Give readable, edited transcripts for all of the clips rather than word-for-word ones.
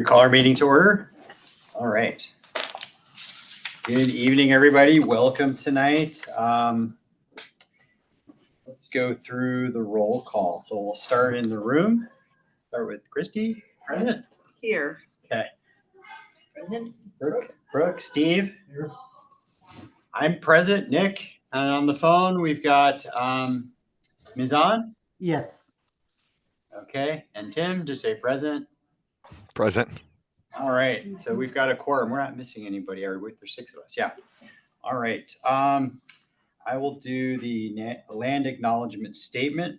We call our meeting to order. Yes. All right. Good evening, everybody. Welcome tonight. Let's go through the roll call. So we'll start in the room. Start with Christy. Present. Here. Okay. Present. Brooke, Steve. Here. I'm present. Nick. And on the phone, we've got Mizan. Yes. Okay. And Tim, just say present. Present. All right. So we've got a quorum. We're not missing anybody, are we? There's 6 of us. Yeah. All right. I will do the land acknowledgement statement.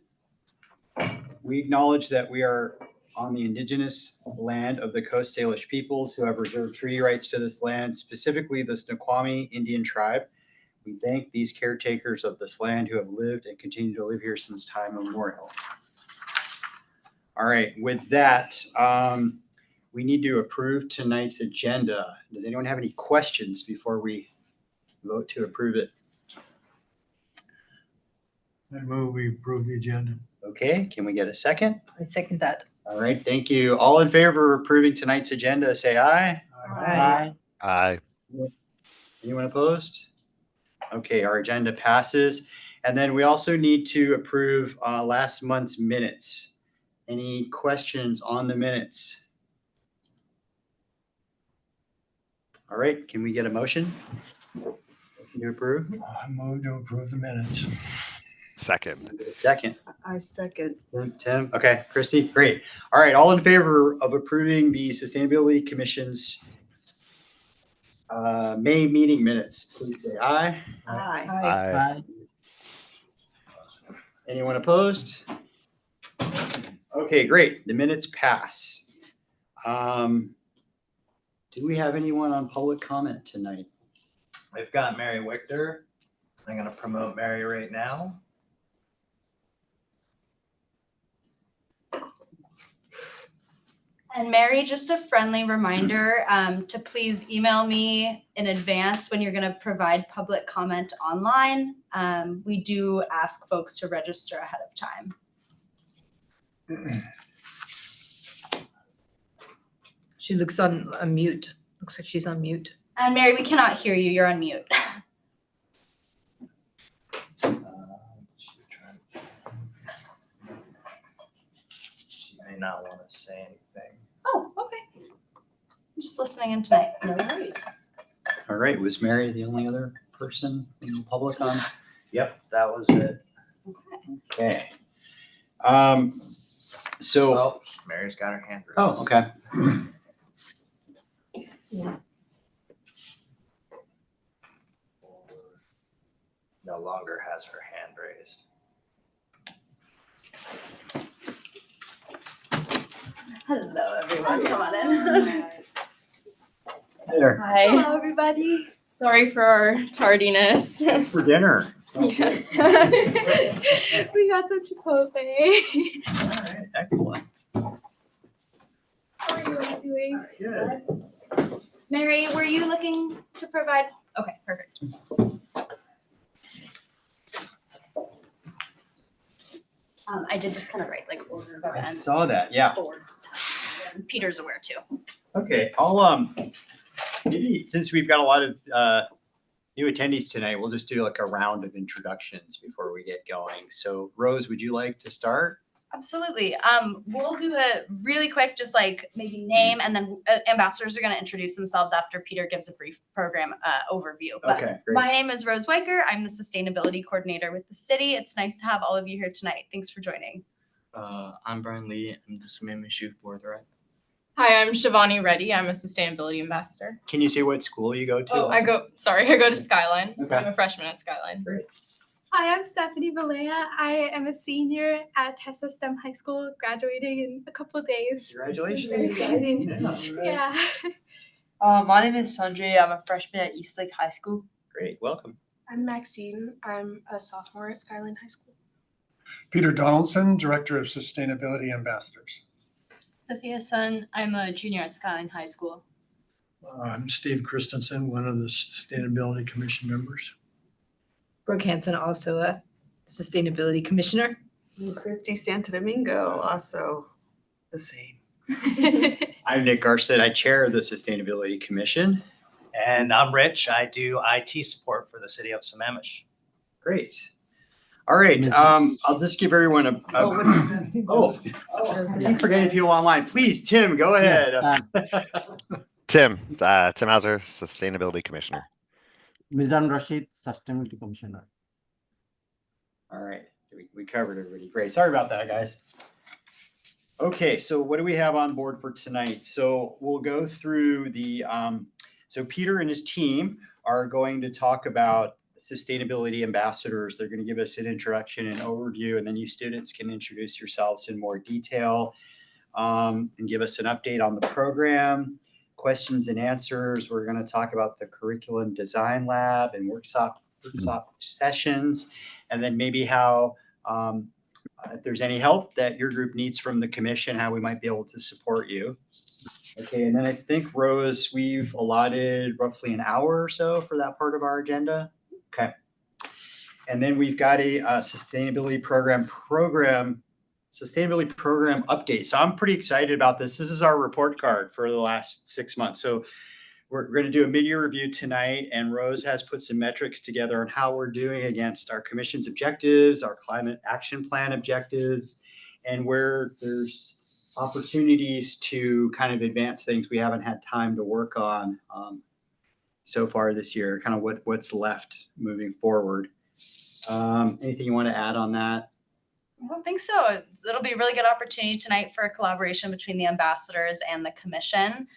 We acknowledge that we are on the indigenous land of the Coast Salish peoples who have reserved treaty rights to this land, specifically the Snoqualmie Indian tribe. We thank these caretakers of this land who have lived and continue to live here since time immemorial. All right. With that, we need to approve tonight's agenda. Does anyone have any questions before we vote to approve it? I move we approve the agenda. Okay, can we get a second? I second that. All right, thank you. All in favor of approving tonight's agenda, say aye. Aye. Aye. Anyone opposed? Okay, our agenda passes. And then we also need to approve last month's minutes. Any questions on the minutes? All right, can we get a motion to approve? I move to approve the minutes. Second. Second. I second. Tim, okay, Christy, great. All right, all in favor of approving the Sustainability Commission's May meeting minutes, please say aye. Aye. Aye. Anyone opposed? Okay, great, the minutes pass. Do we have anyone on public comment tonight? We've got Mary Wichter. I'm going to promote Mary right now. And Mary, just a friendly reminder to please email me in advance when you're going to provide public comment online. We do ask folks to register ahead of time. She looks on mute. Looks like she's on mute. And Mary, we cannot hear you. You're on mute. She may not want to say anything. Oh, okay. I'm just listening in tonight. No worries. All right, was Mary the only other person in the public on? Yep, that was it. Okay. So, Oh, Mary's got her hand raised. oh, okay. No longer has her hand raised. Hello, everyone. Come on in. Hey there. Hi. Hello, everybody. Sorry for our tardiness. Thanks for dinner. Sounds Yeah. good. We got some Chipotle. All right, excellent. How are you guys doing? Good. Mary, were you looking to provide? Okay, perfect. I did just kind of write like order of I events. saw that, yeah. Board, so, and Peter's aware too. Okay, I'll maybe since we've got a lot of new attendees tonight, we'll just do like a round of introductions before we get going. So Rose, would you like to start? Absolutely. We'll do a really quick, just like maybe name, and then ambassadors are going to introduce themselves after Peter gives a brief program overview. But Okay, great. my name is Rose Weicker. I'm the sustainability coordinator with the city. It's nice to have all of you here tonight. Thanks for joining. I'm Brian Lee. I'm the Sammamish Board Rep. Hi, I'm Shivani Reddy. I'm a sustainability ambassador. Can you say what school you go to? Oh, I go to Skyline. Okay. I'm a freshman at Skyline. Great. Hi, I'm Stephanie Valea. I am a senior at Tessa STEM High School, graduating in a couple of days. Congratulations. Very exciting. Yeah. Yeah. My name is Sanjay. I'm a freshman at Eastlake High School. Great, welcome. I'm Maxine. I'm a sophomore at Skyline High School. Peter Donaldson, Director of Sustainability Ambassadors. Sophia Sun, I'm a junior at Skyline High School. I'm Steve Christensen, one of the Sustainability Commission members. Brooke Hansen, also a sustainability commissioner. And Christy Santo Domingo, also the same. I'm Nick Garstad. I chair the Sustainability Commission. And I'm Rich. I do IT support for the city of Sammamish. Great. All right. I'll just give everyone a I'm forgetting people online. Please, Tim, go ahead. Tim Hauser, Sustainability Commissioner. Mizan Rashid, Sustainability Commissioner. All right. We covered everybody. Great. Sorry about that, guys. Okay, so what do we have on board for tonight? So we'll go through the, so Peter and his team are going to talk about sustainability ambassadors. They're going to give us an introduction and overview, and then you students can introduce yourselves in more detail and give us an update on the program, questions and answers. We're going to talk about the curriculum design lab and workshop sessions, and then maybe how, if there's any help that your group needs from the commission, how we might be able to support you. Okay, and then I think, Rose, we've allotted roughly an hour or so for that part of our agenda. Okay. And then we've got a sustainability program update. So I'm pretty excited about this. This is our report card for the last 6 months. So we're going to do a mid-year review tonight, and Rose has put some metrics together on how we're doing against our commission's objectives, our climate action plan objectives, and where there's opportunities to kind of advance things we haven't had time to work on so far this year, kind of what's left moving forward. Anything you want to add on that? I don't think so. It'll be a really good opportunity tonight for a collaboration between the ambassadors and the commission.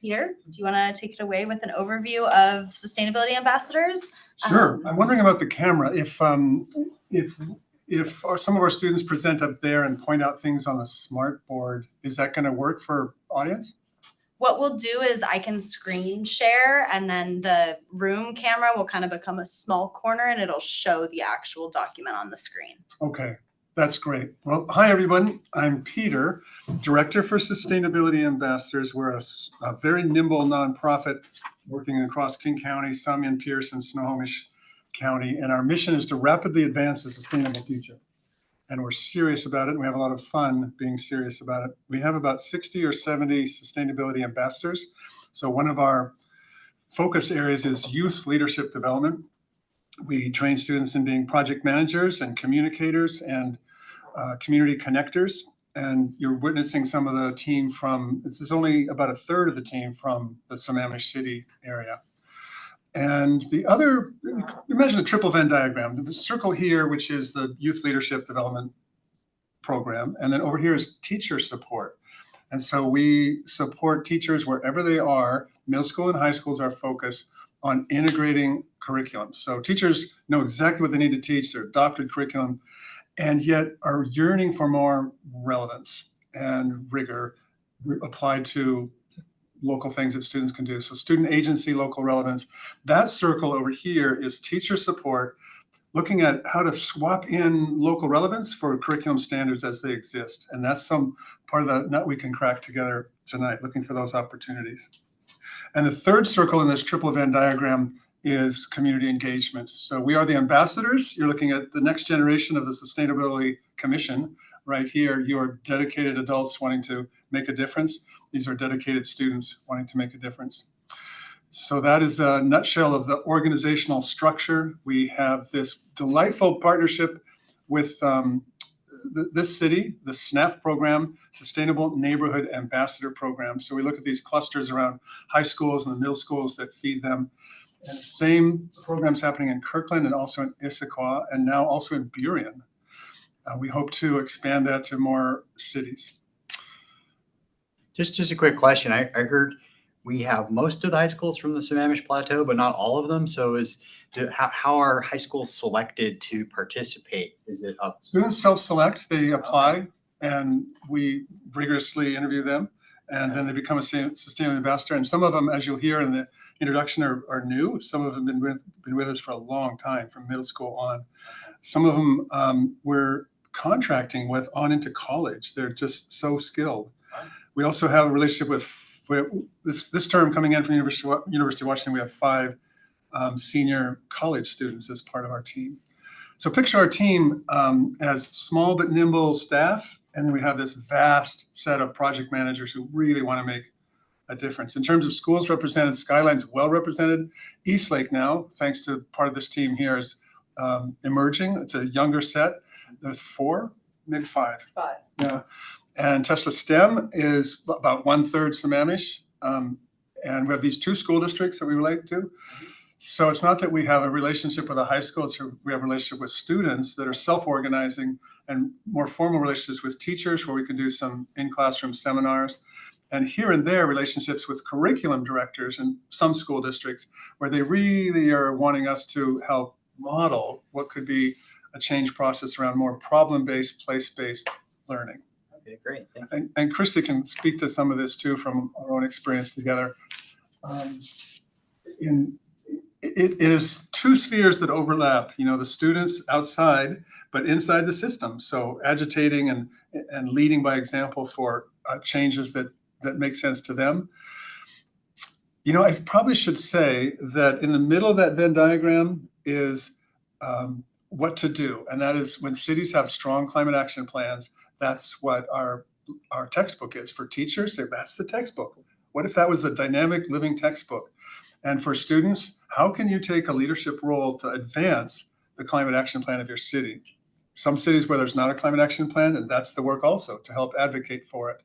Peter, do you want to take it away with an overview of sustainability ambassadors? Sure. I'm wondering about the camera. If some of our students present up there and point out things on the smart board, is that going to work for audience? What we'll do is I can screen share, and then the room camera will kind of become a small corner, and it'll show the actual document on the screen. Okay, that's great. Well, hi, everyone. I'm Peter, Director for Sustainability Ambassadors. We're a very nimble nonprofit working across King County, some in Pierce and Snohomish County, and our mission is to rapidly advance a sustainable future. And we're serious about it, and we have a lot of fun being serious about it. We have about 60 or 70 sustainability ambassadors. So one of our focus areas is youth leadership development. We train students in being project managers and communicators and community connectors. And you're witnessing some of the team from, this is only about a third of the team from the Sammamish City area. And the other, imagine a triple Venn diagram. The circle here, which is the Youth Leadership Development Program. And then over here is teacher support. And so we support teachers wherever they are. Middle school and high school is our focus on integrating curriculum. So teachers know exactly what they need to teach, their adopted curriculum, and yet are yearning for more relevance and rigor applied to local things that students can do. So student agency, local relevance. That circle over here is teacher support, looking at how to swap in local relevance for curriculum standards as they exist. And that's some part of the nut we can crack together tonight, looking for those opportunities. And the third circle in this triple Venn diagram is community engagement. So we are the ambassadors. You're looking at the next generation of the Sustainability Commission. Right here, you are dedicated adults wanting to make a difference. These are dedicated students wanting to make a difference. So that is a nutshell of the organizational structure. We have this delightful partnership with this city, the SNAP program, Sustainable Neighborhood Ambassador Program. So we look at these clusters around high schools and the middle schools that feed them. And the same programs happening in Kirkland and also in Issaquah and now also in Burien. We hope to expand that to more cities. Just a quick question. I heard we have most of the high schools from the Sammamish Plateau, but not all of them. So how are high schools selected to participate? Is it up? Students self-select, they apply, and we rigorously interview them, and then they become a sustainability ambassador. And some of them, as you'll hear in the introduction, are new. Some of them have been with us for a long time, from middle school on. Some of them we're contracting with on into college. They're just so skilled. We also have a relationship with this term coming in from University of Washington. We have 5 senior college students as part of our team. So picture our team as small but nimble staff And then we have this vast set of project managers who really want to make a difference. In terms of schools represented, Skyline's well represented. Eastlake now, thanks to part of this team here, is emerging. It's a younger set. There's 4, maybe 5. 5. Yeah. And Tesla STEM is about 1/3 Sammamish. And we have these 2 school districts that we relate to. So it's not that we have a relationship with a high school, it's we have a relationship with students that are self-organizing, and more formal relationships with teachers where we can do some in-classroom seminars. And here and there, relationships with curriculum directors in some school districts where they really are wanting us to help model what could be a change process around more problem-based, place-based learning. Okay, great. Thank you. And Christy can speak to some of this too from our own experience together. It is 2 spheres that overlap, the students outside, but inside the system. So agitating and leading by example for changes that make sense to them. I probably should say that in the middle of that Venn diagram is what to do. And that is when cities have strong climate action plans, that's what our textbook is. For teachers, that's the textbook. What if that was a dynamic living textbook? And for students, how can you take a leadership role to advance the climate action plan of your city? Some cities where there's not a climate action plan, and that's the work also to help advocate for it.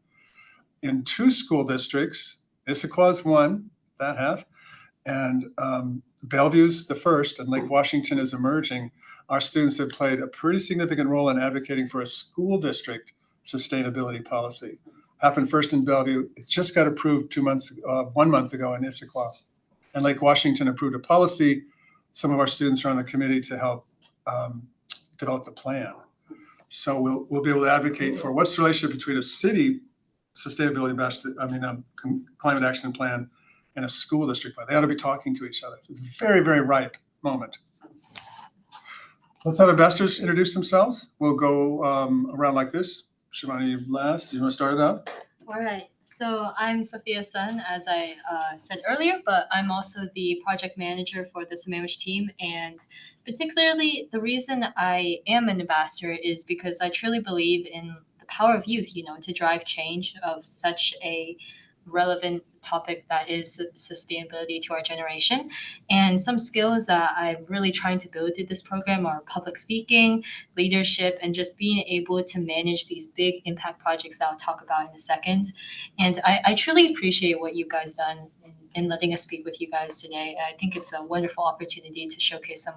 In 2 school districts, Issaquah's 1, that half, and Bellevue's the first, and Lake Washington is emerging. Our students have played a pretty significant role in advocating for a school district sustainability policy. Happened first in Bellevue. It just got approved 1 month ago in Issaquah. And Lake Washington approved a policy. Some of our students are on the committee to help develop the plan. So we'll be able to advocate for what's the relationship between a city sustainability climate action plan and a school district plan. They ought to be talking to each other. It's a very, very ripe moment. Let's have ambassadors introduce themselves. We'll go around like this. Shivani last. You want to start it out? All right. So I'm Sophia's son, as I said earlier, but I'm also the project manager for the Sammamish team. And particularly the reason I am an ambassador is because I truly believe in the power of youth, to drive change of such a relevant topic that is sustainability to our generation. And some skills that I'm really trying to build through this program are public speaking, leadership, and just being able to manage these big impact projects that I'll talk about in a second. And I truly appreciate what you guys done in letting us speak with you guys today. I think it's a wonderful opportunity to showcase some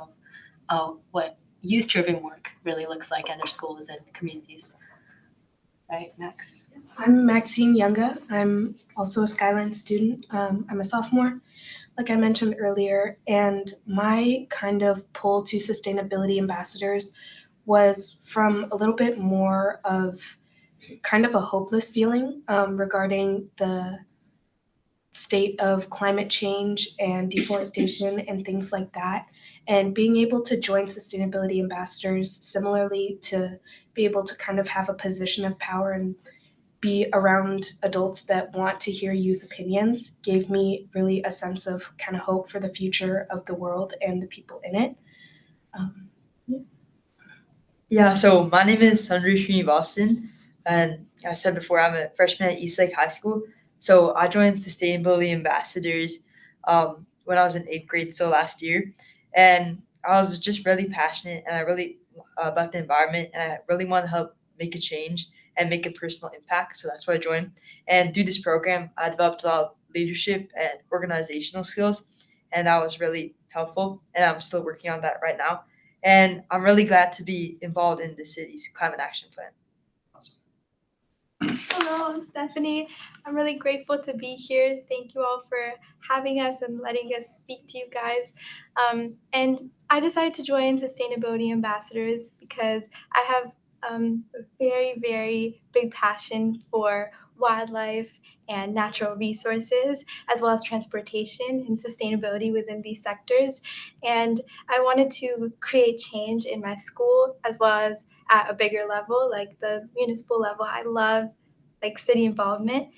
of what youth-driven work really looks like at our schools and communities. Right, next. I'm Maxine Younga. I'm also a Skyline student. I'm a sophomore, like I mentioned earlier, and my kind of pull to sustainability ambassadors was from a little bit more of kind of a hopeless feeling regarding the state of climate change and deforestation and things like that. And being able to join sustainability ambassadors similarly to be able to kind of have a position of power and be around adults that want to hear youth opinions gave me really a sense of kind of hope for the future of the world and the people in it. Yeah, so my name is Sundri Srinivasan, and I said before, I'm a freshman at Eastlake High School. So I joined Sustainability Ambassadors when I was in 8th grade, so last year. And I was just really passionate and I really about the environment, and I really want to help make a change and make a personal impact. So that's why I joined. And through this program, I developed a lot of leadership and organizational skills, and that was really helpful. And I'm still working on that right now. And I'm really glad to be involved in the city's climate action plan. Hello, I'm Stephanie. I'm really grateful to be here. Thank you all for having us and letting us speak to you guys. And I decided to join Sustainability Ambassadors because I have a very, very big passion for wildlife and natural resources, as well as transportation and sustainability within these sectors. And I wanted to create change in my school as well as at a bigger level, like the municipal level. I love city involvement.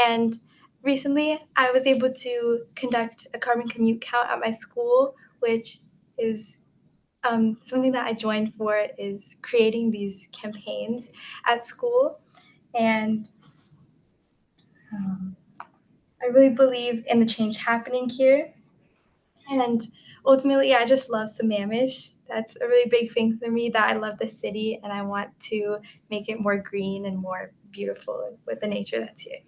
And recently I was able to conduct a carbon commute count at my school, which is something that I joined for is creating these campaigns at school. And I really believe in the change happening here. And ultimately, I just love Sammamish. That's a really big thing for me, that I love the city and I want to make it more green and more beautiful with the nature that's here.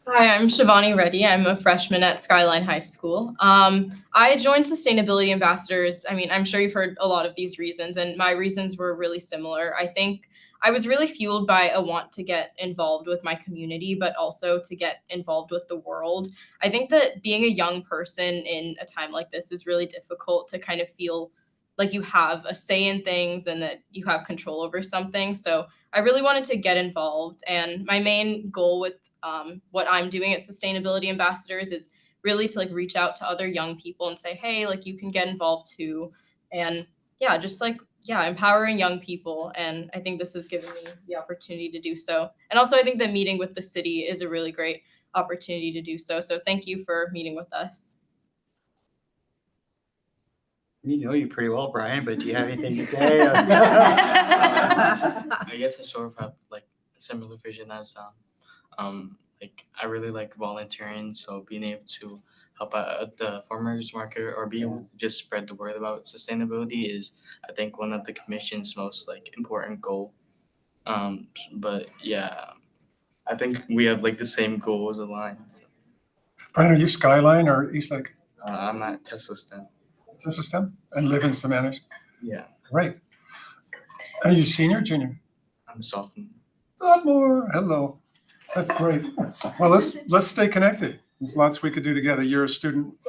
Hi, I'm Shivani Reddy. I'm a freshman at Skyline High School. I joined Sustainability Ambassadors. I mean, I'm sure you've heard a lot of these reasons, and my reasons were really similar. I think I was really fueled by a want to get involved with my community, but also to get involved with the world. I think that being a young person in a time like this is really difficult to kind of feel like you have a say in things and that you have control over something. So I really wanted to get involved, and my main goal with what I'm doing at Sustainability Ambassadors is really to like reach out to other young people and say, hey, like you can get involved too. And yeah, just like, yeah, empowering young people. And I think this has given me the opportunity to do so. And also I think that meeting with the city is a really great opportunity to do so. So thank you for meeting with us. We know you pretty well, Brian, but do you have anything to say? I guess I sort of have like a similar vision as like I really like volunteering, so being able to help out at the farmers market or be able to just spread the word about sustainability is, I think, one of the commission's most like important goal. But yeah, I think we have like the same goals aligned. So, Brian, are you Skyline or Eastlake? I'm at Tesla STEM. Tesla STEM? And live in Sammamish? Yeah, Great. Are you senior, junior? I'm a sophomore. Sophomore. Hello. That's great. Well, let's stay connected. There's lots we could do together. You're a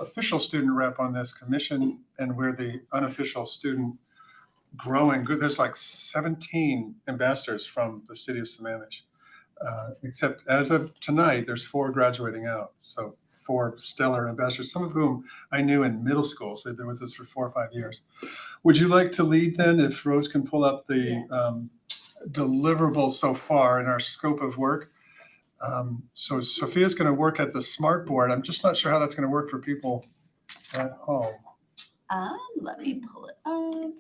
official student rep on this commission, and we're the unofficial student growing. Good. There's like 17 ambassadors from the city of Sammamish. Except as of tonight, there's 4 graduating out. So 4 stellar ambassadors, some of whom I knew in middle school. So they've been with us for 4 or 5 years. Would you like to lead then, if Rose can pull up the deliverables so far in our scope of work? So Sophia's going to work at the smart board. I'm just not sure how that's going to work for people at home. Let me pull it up.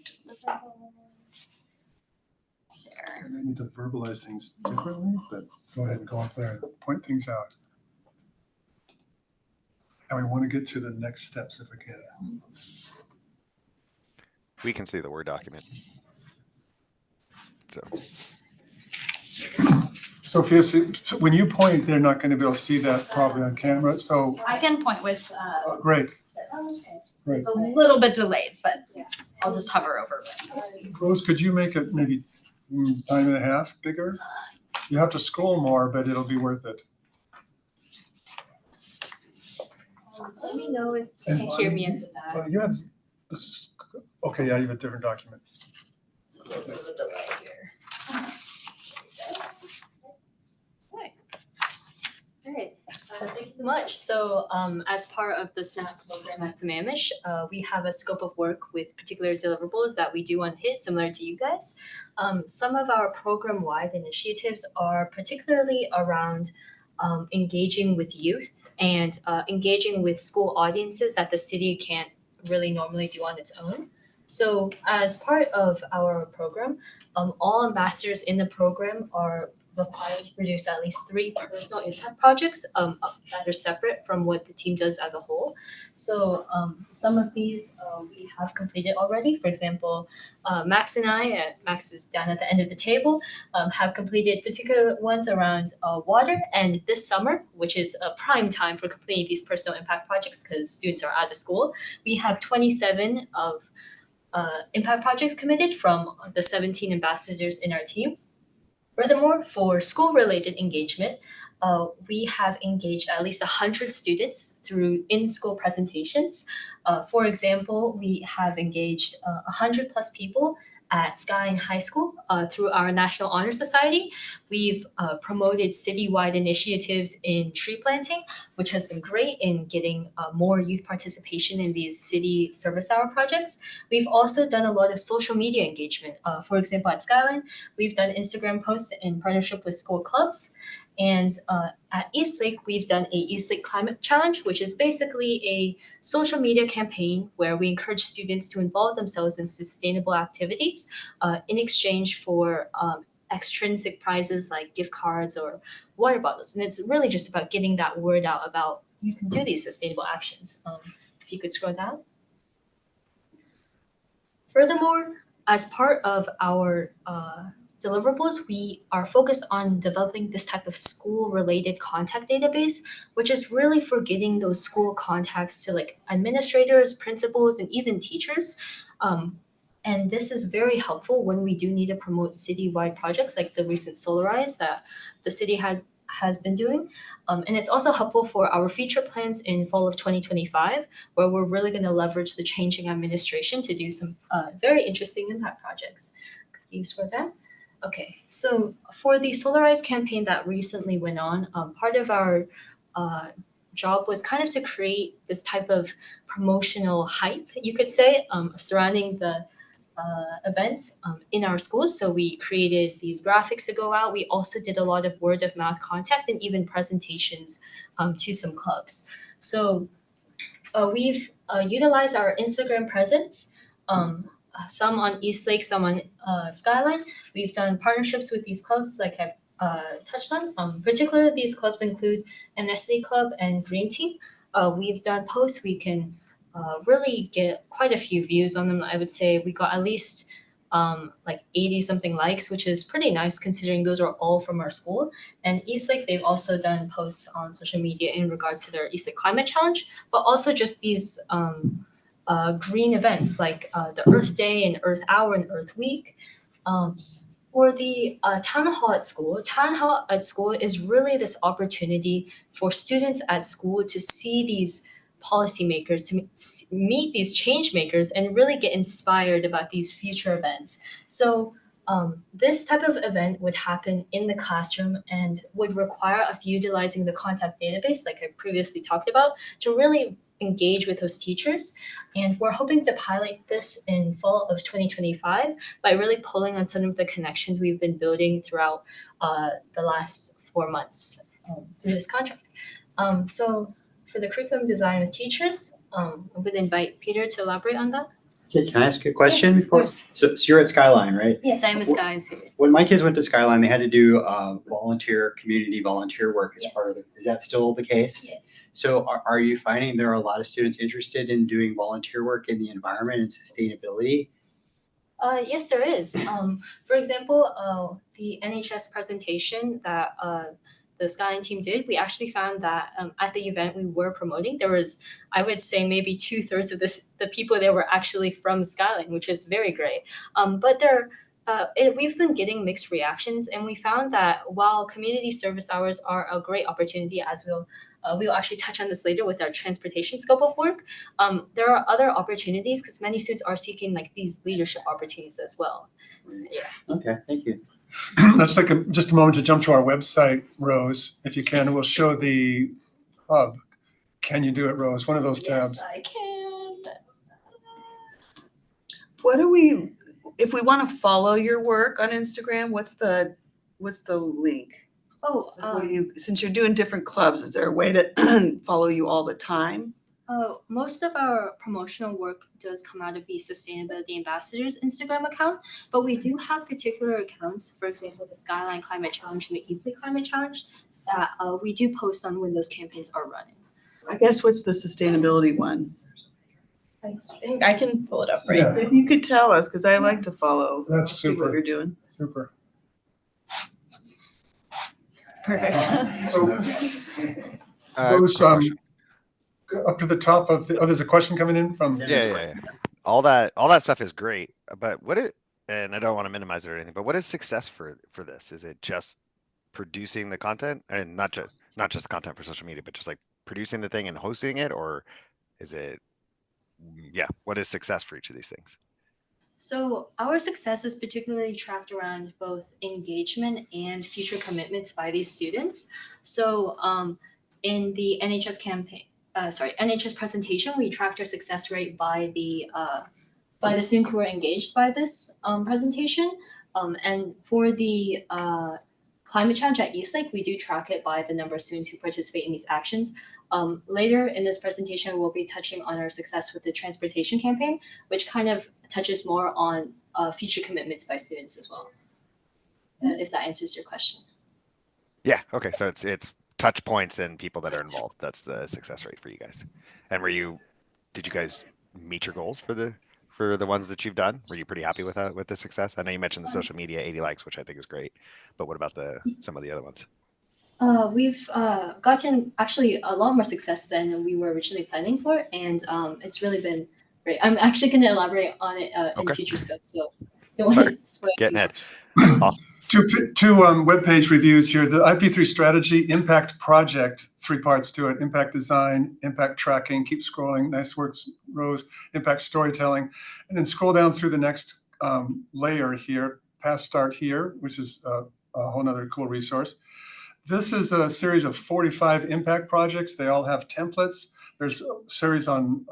Share. I may need to verbalize things differently, but go ahead and go up there and point things out. And we want to get to the next steps if we can. We can see the Word document. So Sophia, when you point, they're not going to be able to see that probably on camera. So I can point with great. this. Great. It's a little bit delayed, but I'll just hover over it. Rose, could you make it maybe time and a half bigger? You have to scroll more, but it'll be worth it. Let me know if you can hear me at the back. You have this. Okay, yeah, you have a different document. It's a little bit of a delay here. All right, thank you so much. So as part of the SNAP program at Sammamish, we have a scope of work with particular deliverables that we do on HIT, similar to you guys. Some of our program-wide initiatives are particularly around engaging with youth and engaging with school audiences that the city can't really normally do on its own. So as part of our program, all ambassadors in the program are required to produce at least 3 personal impact projects that are separate from what the team does as a whole. So some of these we have completed already. For example, Max and I, Max is down at the end of the table, have completed particular ones around water. And this summer, which is a prime time for completing these personal impact projects because students are out of school, we have 27 of impact projects committed from the 17 ambassadors in our team. Furthermore, for school-related engagement, we have engaged at least 100 students through in-school presentations. For example, we have engaged 100 plus people at Skyline High School through our National Honor Society. We've promoted citywide initiatives in tree planting, which has been great in getting more youth participation in these city service hour projects. We've also done a lot of social media engagement. For example, at Skyline, we've done Instagram posts in partnership with school clubs. And at Eastlake, we've done a Eastlake Climate Challenge, which is basically a social media campaign where we encourage students to involve themselves in sustainable activities in exchange for extrinsic prizes like gift cards or water bottles. And it's really just about getting that word out about you can do these sustainable actions. If you could scroll down. Furthermore, as part of our deliverables, we are focused on developing this type of school-related contact database, which is really for getting those school contacts to like administrators, principals, and even teachers. And this is very helpful when we do need to promote citywide projects like the recent Solarize that the city has been doing. And it's also helpful for our future plans in fall of 2025, where we're really going to leverage the changing administration to do some very interesting impact projects. Could you scroll down? Okay, so for the Solarize campaign that recently went on, part of our job was kind of to create this type of promotional hype, you could say, surrounding the event in our schools. So we created these graphics to go out. We also did a lot of word of mouth contact and even presentations to some clubs. So we've utilized our Instagram presence, some on Eastlake, some on Skyline. We've done partnerships with these clubs like I've touched on. Particularly these clubs include MSD Club and Green Team. We've done posts. We can really get quite a few views on them. I would say we got at least like 80 something likes, which is pretty nice considering those are all from our school. And Eastlake, they've also done posts on social media in regards to their Eastlake Climate Challenge, but also just these green events like the Earth Day and Earth Hour and Earth Week. For the town hall at school is really this opportunity for students at school to see these policymakers, to meet these change makers and really get inspired about these future events. So this type of event would happen in the classroom and would require us utilizing the contact database, like I previously talked about, to really engage with those teachers. And we're hoping to pilot this in fall of 2025 by really pulling on some of the connections we've been building throughout the last 4 months through this contract. So for the curriculum design with teachers, I would invite Peter to elaborate on that. Okay, can I ask a question Yes, of before? course. So you're at Skyline, right? Yes, I'm a Sky student. When my kids went to Skyline, they had to do community volunteer work as Yes. part of it. Is that still the case? Yes. So are you finding there are a lot of students interested in doing volunteer work in the environment and sustainability? Yes, there is. For example, the NHS presentation that the Skyline team did, we actually found that at the event we were promoting, there was, I would say, maybe 2/3 of the people there were actually from Skyline, which is very great. But we've been getting mixed reactions, and we found that while community service hours are a great opportunity, as we'll actually touch on this later with our transportation scope of work, there are other opportunities because many students are seeking like these leadership opportunities as well. Yeah. Okay, thank you. Let's take just a moment to jump to our website, Rose, if you can. We'll show the hub. Can you do it, Rose? One of those tabs. Yes, I can. What do we, if we want to follow your work on Instagram, what's the link? Oh, What do you, since you're doing different clubs, is there a way to follow you all the time? Most of our promotional work does come out of the Sustainability Ambassadors Instagram account, but we do have particular accounts, for example, the Skyline Climate Challenge and the Eastlake Climate Challenge, that we do post on when those campaigns are running. I guess what's the sustainability one? I think I can pull it up right Yeah. now. If you could tell us, because I like to follow. That's see what super. you're doing. Super. Perfect. So Rose, up to the top of the, there's a question coming in from. Yeah. All that stuff is great, but and I don't want to minimize it or anything, but what is success for this? Is it just producing the content, and not just the content for social media, but just like producing the thing and hosting it, or is it, what is success for each of these things? So our success is particularly tracked around both engagement and future commitments by these students. So in the NHS presentation, we tracked our success rate by the students who were engaged by this presentation. And for the climate challenge at Eastlake, we do track it by the number of students who participate in these actions. Later in this presentation, we'll be touching on our success with the transportation campaign, which kind of touches more on future commitments by students as well. If that answers your question. Yeah, okay, so it's touch points and people that are involved. That's the success rate for you guys. And did you guys meet your goals for the ones that you've done? Were you pretty happy with that, with the success? I know you mentioned the social media 80 likes, which I think is great, but what about some of the other ones? We've gotten actually a lot more success than we were originally planning for, and it's really been great. I'm actually going to elaborate on it in Okay. future scope, so don't want to spoil Getting too ahead. much. Awesome. Two webpage reviews here. The IP3 strategy impact project, 3 parts to it: impact design, impact tracking, keep scrolling, nice work, Rose, impact storytelling, and then scroll down through the next layer here, past start here, which is a whole nother cool resource. This is a series of 45 impact projects. They all have templates. There's a series on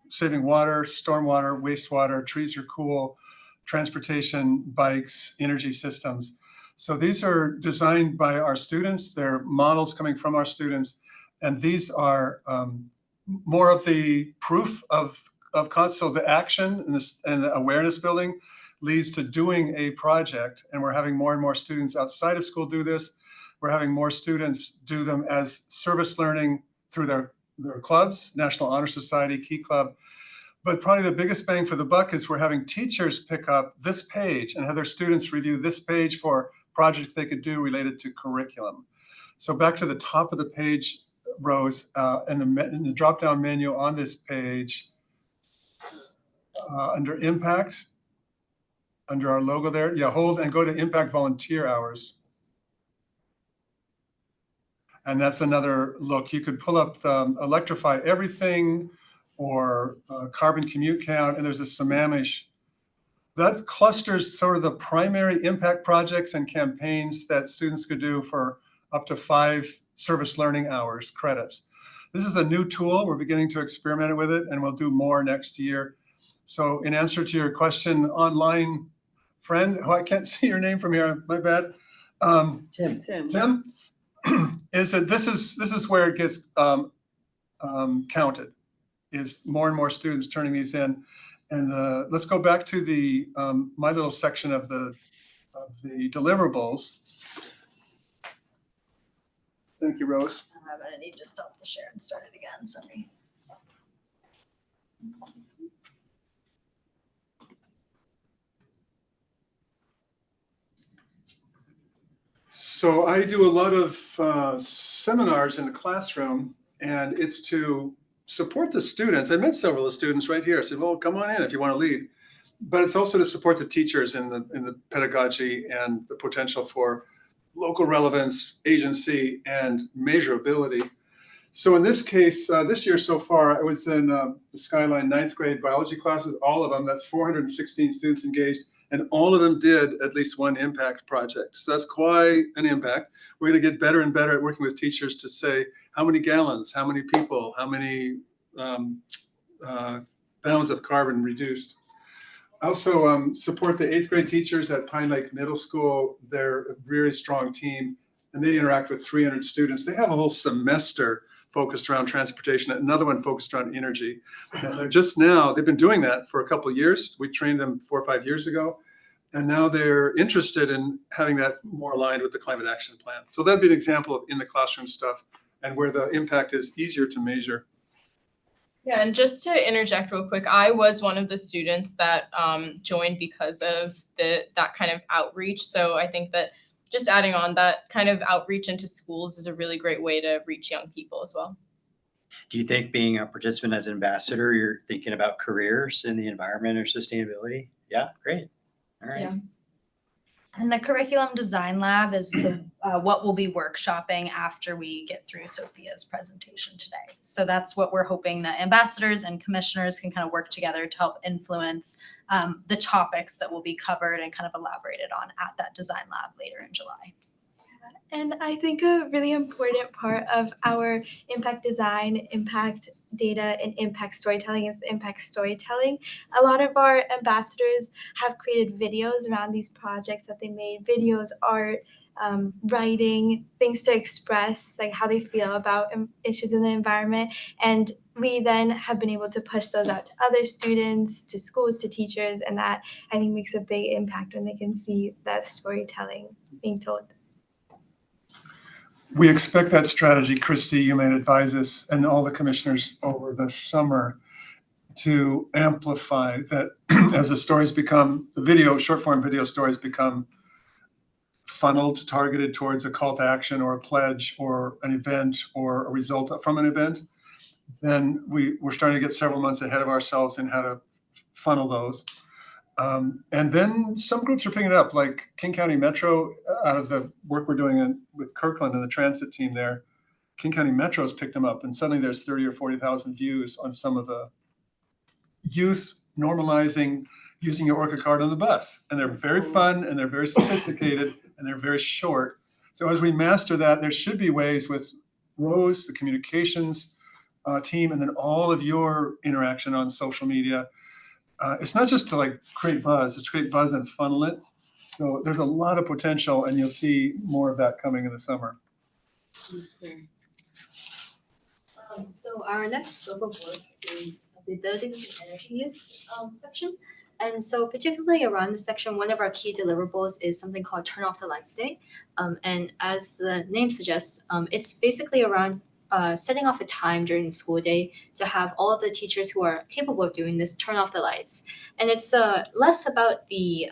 saving water, stormwater, wastewater, trees are cool, transportation, bikes, energy systems. So these are designed by our students. They're models coming from our students. And these are more of the proof of concept. So the action and the awareness building leads to doing a project. And we're having more and more students outside of school do this. We're having more students do them as service learning through their clubs, National Honor Society, Key Club. But probably the biggest bang for the buck is we're having teachers pick up this page and have their students review this page for projects they could do related to curriculum. So back to the top of the page, Rose, in the drop-down menu on this page, under impact, under our logo there, hold and go to impact volunteer hours. And that's another look. You could pull up the electrify everything or carbon commute count, and there's a Sammamish. That clusters sort of the primary impact projects and campaigns that students could do for up to 5 service learning hours credits. This is a new tool. We're beginning to experiment with it, and we'll do more next year. So in answer to your question, online friend, I can't see your name from here, my bad. Tim? Is that this is where it gets counted, is more and more students turning these in. And let's go back to the my little section of the deliverables. Thank you, Rose. I'm gonna need to stop the share and start it again, sorry. So I do a lot of seminars in the classroom, and it's to support the students. I met several of the students right here. I said, well, come on in if you want to lead. But it's also to support the teachers in the pedagogy and the potential for local relevance, agency, and measurability. So in this case, this year so far, I was in the Skyline 9th grade biology classes, all of them. That's 416 students engaged. And all of them did at least one impact project. So that's quite an impact. We're going to get better and better at working with teachers to say how many gallons, how many people, how many pounds of carbon reduced. I also support the 8th grade teachers at Pine Lake Middle School. They're a very strong team, and they interact with 300 students. They have a whole semester focused around transportation, another one focused around energy. And they're just now, they've been doing that for a couple of years. We trained them 4 or 5 years ago, and now they're interested in having that more aligned with the climate action plan. So that'd be an example of in the classroom stuff and where the impact is easier to measure. Yeah, and just to interject real quick, I was one of the students that joined because of that kind of outreach. So I think that just adding on that kind of outreach into schools is a really great way to reach young people as well. Do you think being a participant as an ambassador, you're thinking about careers in the environment or sustainability? Yeah, great. All right. Yeah. And the curriculum design lab is what we'll be workshopping after we get through Sophia's presentation today. So that's what we're hoping that ambassadors and commissioners can kind of work together to help influence the topics that will be covered and kind of elaborated on at that design lab later in July. And I think a really important part of our impact design, impact data, and impact storytelling is the impact storytelling. A lot of our ambassadors have created videos around these projects that they made, videos, art, writing, things to express like how they feel about issues in the environment. And we then have been able to push those out to other students, to schools, to teachers, and that I think makes a big impact when they can see that storytelling being told. We expect that strategy, Christy, you may advise us and all the commissioners over the summer to amplify that as the stories become, the video, short form video stories become funneled, targeted towards a call to action or a pledge or an event or a result from an event, then we're starting to get several months ahead of ourselves in how to funnel those. And then some groups are picking it up, like King County Metro, out of the work we're doing with Kirkland and the transit team there. King County Metro's picked them up, and suddenly there's 30 or 40,000 views on some of the youth normalizing using your Orca card on the bus. And they're very fun, and they're very sophisticated, and they're very short. So as we master that, there should be ways with Rose, the communications team, and then all of your interaction on social media. It's not just to like create buzz, it's create buzz and funnel it. So there's a lot of potential, and you'll see more of that coming in the summer. So our next scope of work is the buildings and energy use section. And so particularly around this section, one of our key deliverables is something called Turn Off the Lights Day. And as the name suggests, it's basically around setting off a time during the school day to have all of the teachers who are capable of doing this turn off the lights. And it's less about the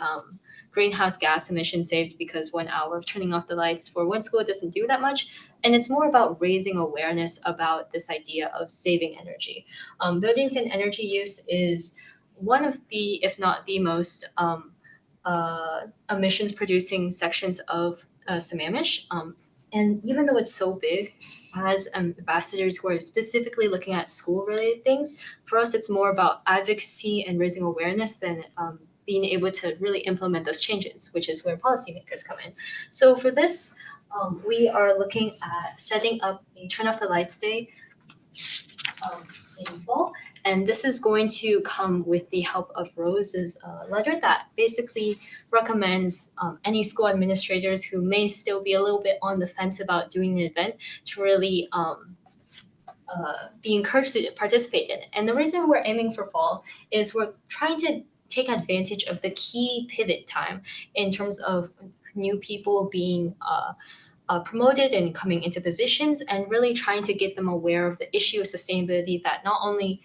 greenhouse gas emission saved because 1 hour of turning off the lights for one school doesn't do that much. And it's more about raising awareness about this idea of saving energy. Buildings and energy use is one of the, if not the most emissions producing sections of Sammamish. And even though it's so big, as ambassadors who are specifically looking at school-related things, for us it's more about advocacy and raising awareness than being able to really implement those changes, which is where policymakers come in. So for this, we are looking at setting up a Turn Off the Lights Day in fall. And this is going to come with the help of Rose's letter that basically recommends any school administrators who may still be a little bit on the fence about doing the event to really be encouraged to participate in it. And the reason we're aiming for fall is we're trying to take advantage of the key pivot time in terms of new people being promoted and coming into positions, and really trying to get them aware of the issue of sustainability that not only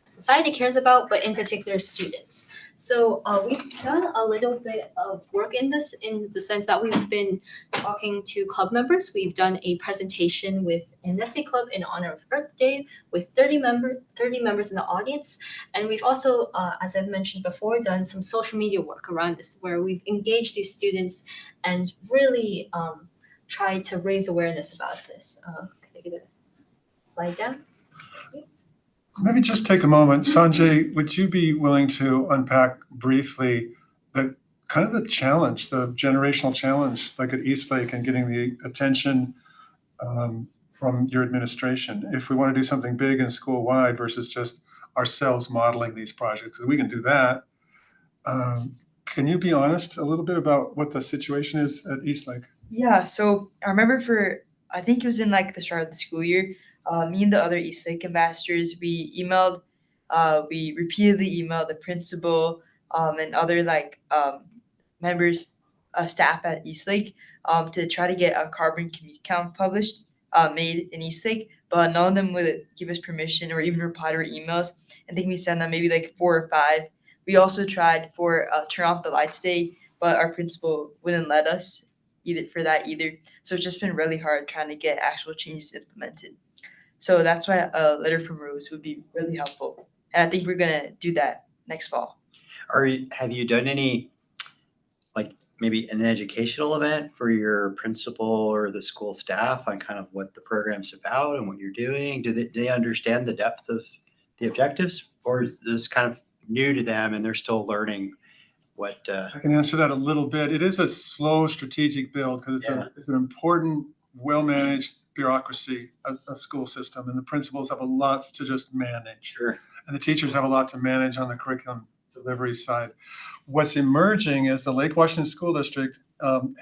society cares about, but in particular students. So we've done a little bit of work in this, in the sense that we've been talking to club members. We've done a presentation with Amnesty Club in honor of Earth Day with 30 members in the audience. And we've also, as I've mentioned before, done some social media work around this, where we've engaged these students and really tried to raise awareness about this. Can I get a slide down? Maybe just take a moment. Sanjay, would you be willing to unpack briefly the kind of the challenge, the generational challenge, like at Eastlake, and getting the attention from your administration, if we want to do something big and school-wide versus just ourselves modeling these projects? Because we can do that. Can you be honest a little bit about what the situation is at Eastlake? Yeah, so I remember I think it was in like the start of the school year, me and the other Eastlake ambassadors, we repeatedly emailed the principal and other members, staff at Eastlake to try to get a carbon commute count published, made in Eastlake, but none of them would give us permission or even reply to our emails. I think we sent them maybe like 4 or 5. We also tried for Turn Off the Lights Day, but our principal wouldn't let us for that either. So it's just been really hard trying to get actual changes implemented. So that's why a letter from Rose would be really helpful. And I think we're gonna do that next fall. Have you done any, like maybe an educational event for your principal or the school staff on kind of what the program's about and what you're doing? Do they understand the depth of the objectives, or is this kind of new to them and they're still learning what? I can answer that a little bit. It is a slow strategic build because it's an important, well-managed bureaucracy, a school system, and the principals have a lot to just manage. Sure. And the teachers have a lot to manage on the curriculum delivery side. What's emerging is the Lake Washington School District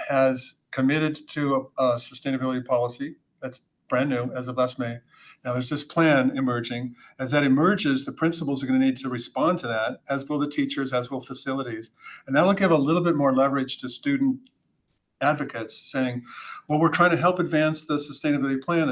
has committed to a sustainability policy that's brand new as of last May. Now there's this plan emerging. As that emerges, the principals are going to need to respond to that, as will the teachers, as will facilities. And that'll give a little bit more leverage to student advocates saying, well, we're trying to help advance the sustainability plan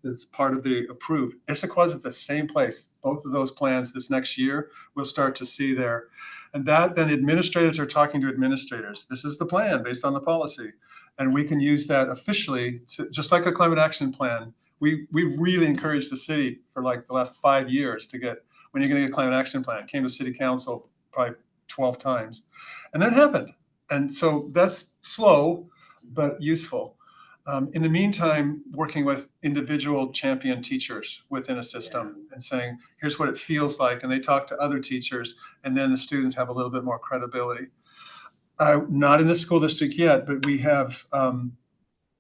that's part of the approved. Issaquah's at the same place. Both of those plans this next year, we'll start to see there. And that then administrators are talking to administrators. This is the plan based on the policy. And we can use that officially to, just like a climate action plan. We really encouraged the city for like the last 5 years to get, when you're going to get a climate action plan, it came to city council probably 12 times. And that happened. And so that's slow, but useful. In the meantime, working with individual champion teachers within a system and saying, here's what it feels like. And they talk to other teachers, and then the students have a little bit more credibility. Not in the school district yet, but we have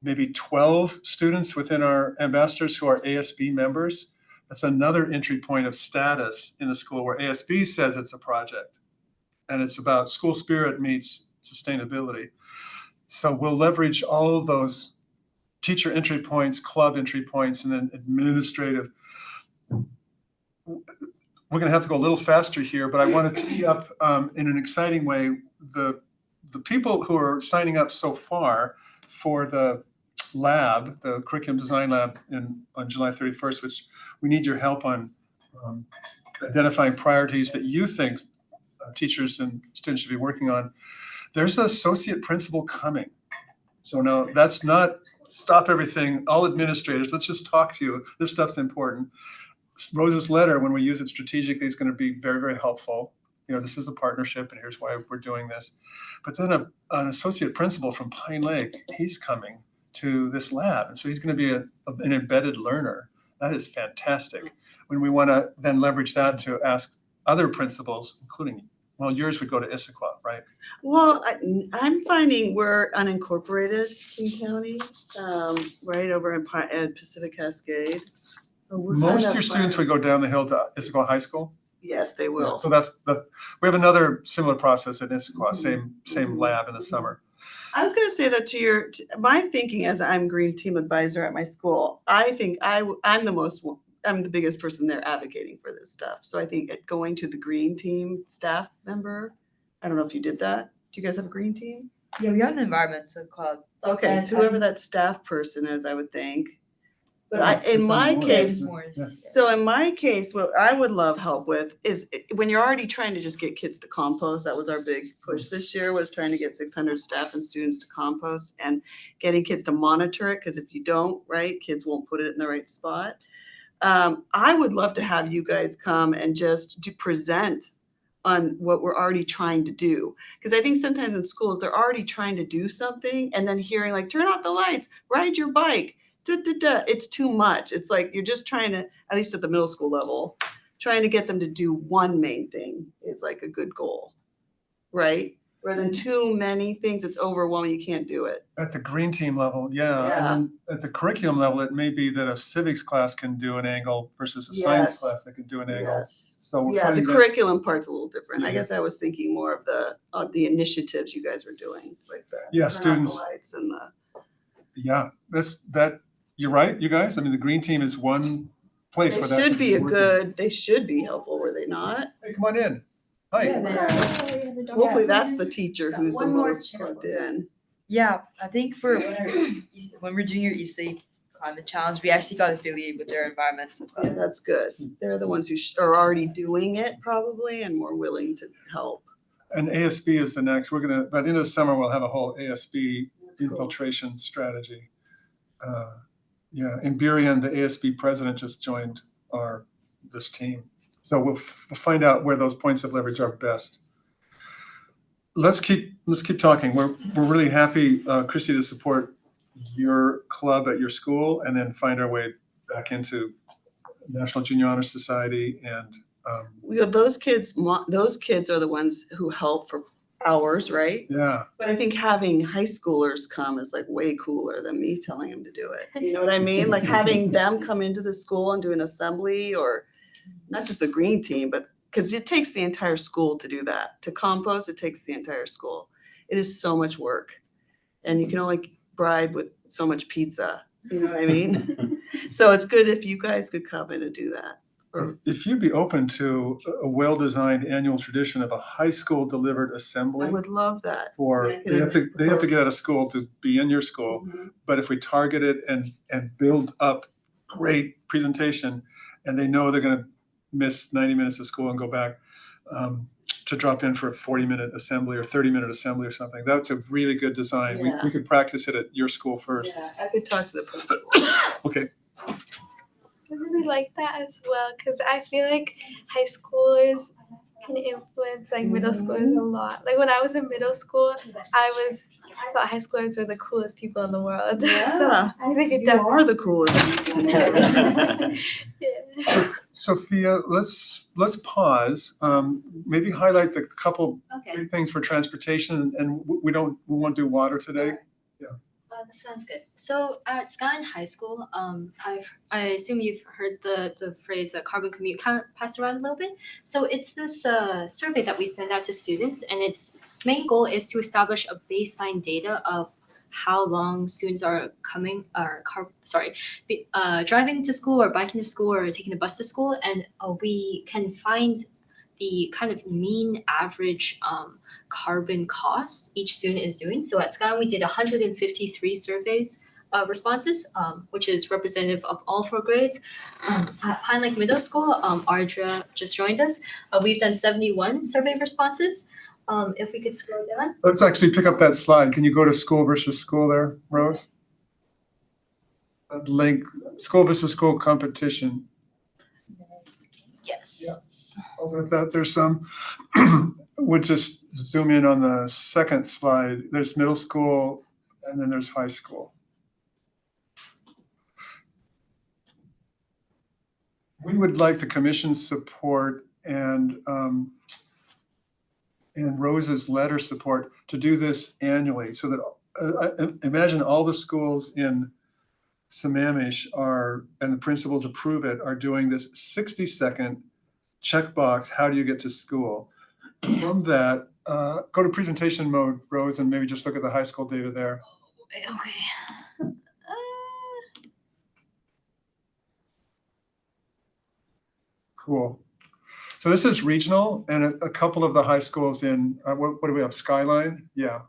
maybe 12 students within our ambassadors who are ASB members. That's another entry point of status in the school where ASB says it's a project. And it's about school spirit meets sustainability. So we'll leverage all of those teacher entry points, club entry points, and then administrative. We're going to have to go a little faster here, but I want to tee up in an exciting way the people who are signing up so far for the lab, the curriculum design lab on July 31st, which we need your help on identifying priorities that you think teachers and students should be working on. There's an associate principal coming. So now that's not stop everything, all administrators, let's just talk to you. This stuff's important. Rose's letter, when we use it strategically, is going to be very, very helpful. You know, this is a partnership and here's why we're doing this. But then an associate principal from Pine Lake, he's coming to this lab. And so he's going to be an embedded learner. That is fantastic. When we want to then leverage that to ask other principals, including, well, yours would go to Issaquah, right? Well, I'm finding we're unincorporated in county, right over in Pacific Cascade. So we're Most kind of of your students would go down the hill to Issaquah High School. Yes, they will. So we have another similar process at Issaquah, same lab in the summer. I was going to say that to my thinking as I'm green team advisor at my school, I think I'm the biggest person there advocating for this stuff. So I think going to the green team staff member, I don't know if you did that. Do you guys have a green team? Yeah, we have an environmental club. Okay, And so whoever that staff person is, I would think. But in my case, what I would love help with is when you're already trying to just get kids to compost. That was our big push this year, was trying to get 600 staff and students to compost and getting kids to monitor it. Because if you don't, right, kids won't put it in the right spot. I would love to have you guys come and just present on what we're already trying to do. Because I think sometimes in schools, they're already trying to do something and then hearing like, turn off the lights, ride your bike. It's too much. It's like you're just trying to, at least at the middle school level, trying to get them to do one main thing is like a good goal, right? Rather than too many things, it's overwhelming. You can't do it. At the green team level, yeah. And then at the curriculum level, it may be that a civics class can do an angle versus a science class that can do an angle. So the curriculum part's a little different. I guess I was thinking more of the initiatives you guys were doing, like the students. lights and You're right, you guys. I mean, the green team is one place where that should be they should be helpful, were they not? Hey, come on in. Hi. Hopefully that's the teacher who's the most plugged in. Yeah, I think when we're doing your East Lake Climate Challenge, we actually got affiliated with their environmental club. Yeah, that's good. They're the ones who are already doing it probably and more willing to help. And ASB is the next. We're going to, by the end of the summer, we'll have a whole ASB infiltration strategy. In Burien, the ASB president just joined this team. So we'll find out where those points of leverage are best. Let's keep talking. We're really happy, Christy, to support your club at your school and then find our way back into National Junior Honor Society and those kids are the ones who help for hours, right? Yeah. But I think having high schoolers come is like way cooler than me telling them to do it. You know what I mean? Like having them come into the school and do an assembly, or not just the green team, but because it takes the entire school to do that. To compost, it takes the entire school. It is so much work. and you can only bribe with so much pizza. You know what I mean? So it's good if you guys could come in and do that. Or If you'd be open to a well-designed annual tradition of a high school delivered I assembly would love that. for, Yeah, they have to propose. get out of school to be in your school. Mhm. But if we target it and build up great presentation, and they know they're gonna miss 90 minutes of school and go back, to drop in for a 40-minute assembly or 30-minute assembly or something, that's a really good design. Yeah. We could practice it at your school first. Yeah, I could talk to the principal. Okay, I really like that as well because I feel like high schoolers can influence like middle schoolers a lot. Like when I was in middle school, I thought high schoolers were the coolest people in the world. So Yeah. I think it You are the coolest. Yeah. Sophia, let's pause. Maybe highlight the couple Okay. big things for transportation, and we won't do water today. That sounds good. So at Skyline High School, I assume you've heard the phrase carbon commute count passed around a little bit. So it's this survey that we send out to students, and its main goal is to establish a baseline data of how long students are driving to school or biking to school or taking the bus to school, and we can find the kind of mean average carbon cost each student is doing. So at Skyline, we did 153 surveys responses, which is representative of all 4 grades. At Pine Lake Middle School, Ardra just joined us. We've done 71 survey responses. If we could scroll down. Let's actually pick up that slide. Can you go to school versus school there, Rose? That link, school versus school competition. Yes. Over that, there's some, we'll just zoom in on the second slide. There's middle school and then there's high school. We would like the commission's support and Rose's letter support to do this annually so that imagine all the schools in Sammamish and the principals approve it, are doing this 60-second checkbox, how do you get to school? From that, go to presentation mode, Rose, and maybe just look at the high school data there. Okay. Cool. So this is regional, and a couple of the high schools in, what do we have, Skyline? Yeah,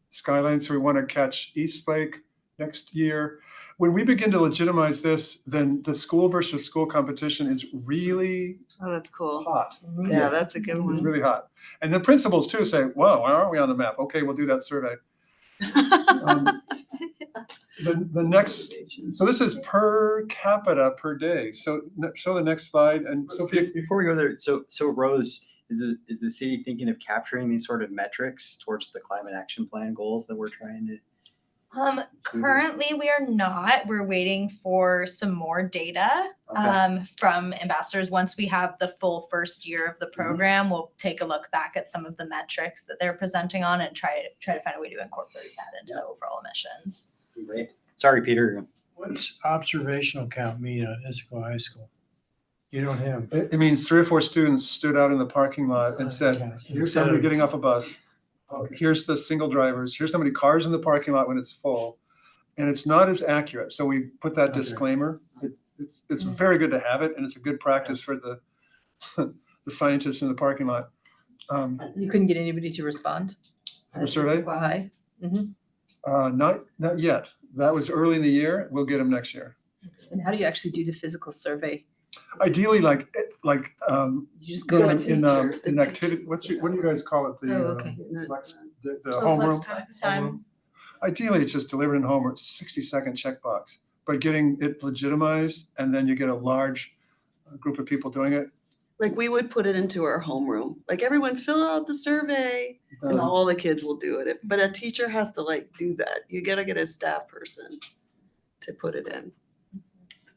Skyline, so we want to catch Eastlake next year. When we begin to legitimize this, then the school versus school competition is really Oh, that's cool. hot. Yeah, that's a good It's one. really hot. And the principals too say, wow, why aren't we on the map? Okay, we'll do that survey. The next, so this is per capita per day. So show the next slide. And Sophia, Before we go there, so Rose, is the city thinking of capturing these sort of metrics towards the climate action plan goals that we're trying to? Currently, we are not. We're waiting for some more data from ambassadors. Once we have the full first year of the program, we'll take a look back at some of the metrics that they're presenting on and try to find a way to incorporate that into the overall emissions. Great. Sorry, Peter. What's observational count mean at Issaquah High School? You don't have. it means 3 or 4 students stood out in the parking lot and said, here's somebody getting off a bus. Here's the single drivers. Here's how many cars in the parking lot when it's full. And it's not as accurate. So we put that disclaimer. It's very good to have it, and it's a good practice for the the scientists in the parking lot. You couldn't get anybody to respond? The survey? Why? Not yet. That was early in the year. We'll get them next year. And how do you actually do the physical survey? Ideally, like You just go in activity. What do you guys call it? The okay. The homeroom. Time. Ideally, it's just delivered in home, or it's 60-second checkbox. But getting it legitimized, and then you get a large group of people doing it. Like we would put it into our homeroom, like everyone fill out the survey and all the kids will do it. But a teacher has to do that. You gotta get a staff person to put it in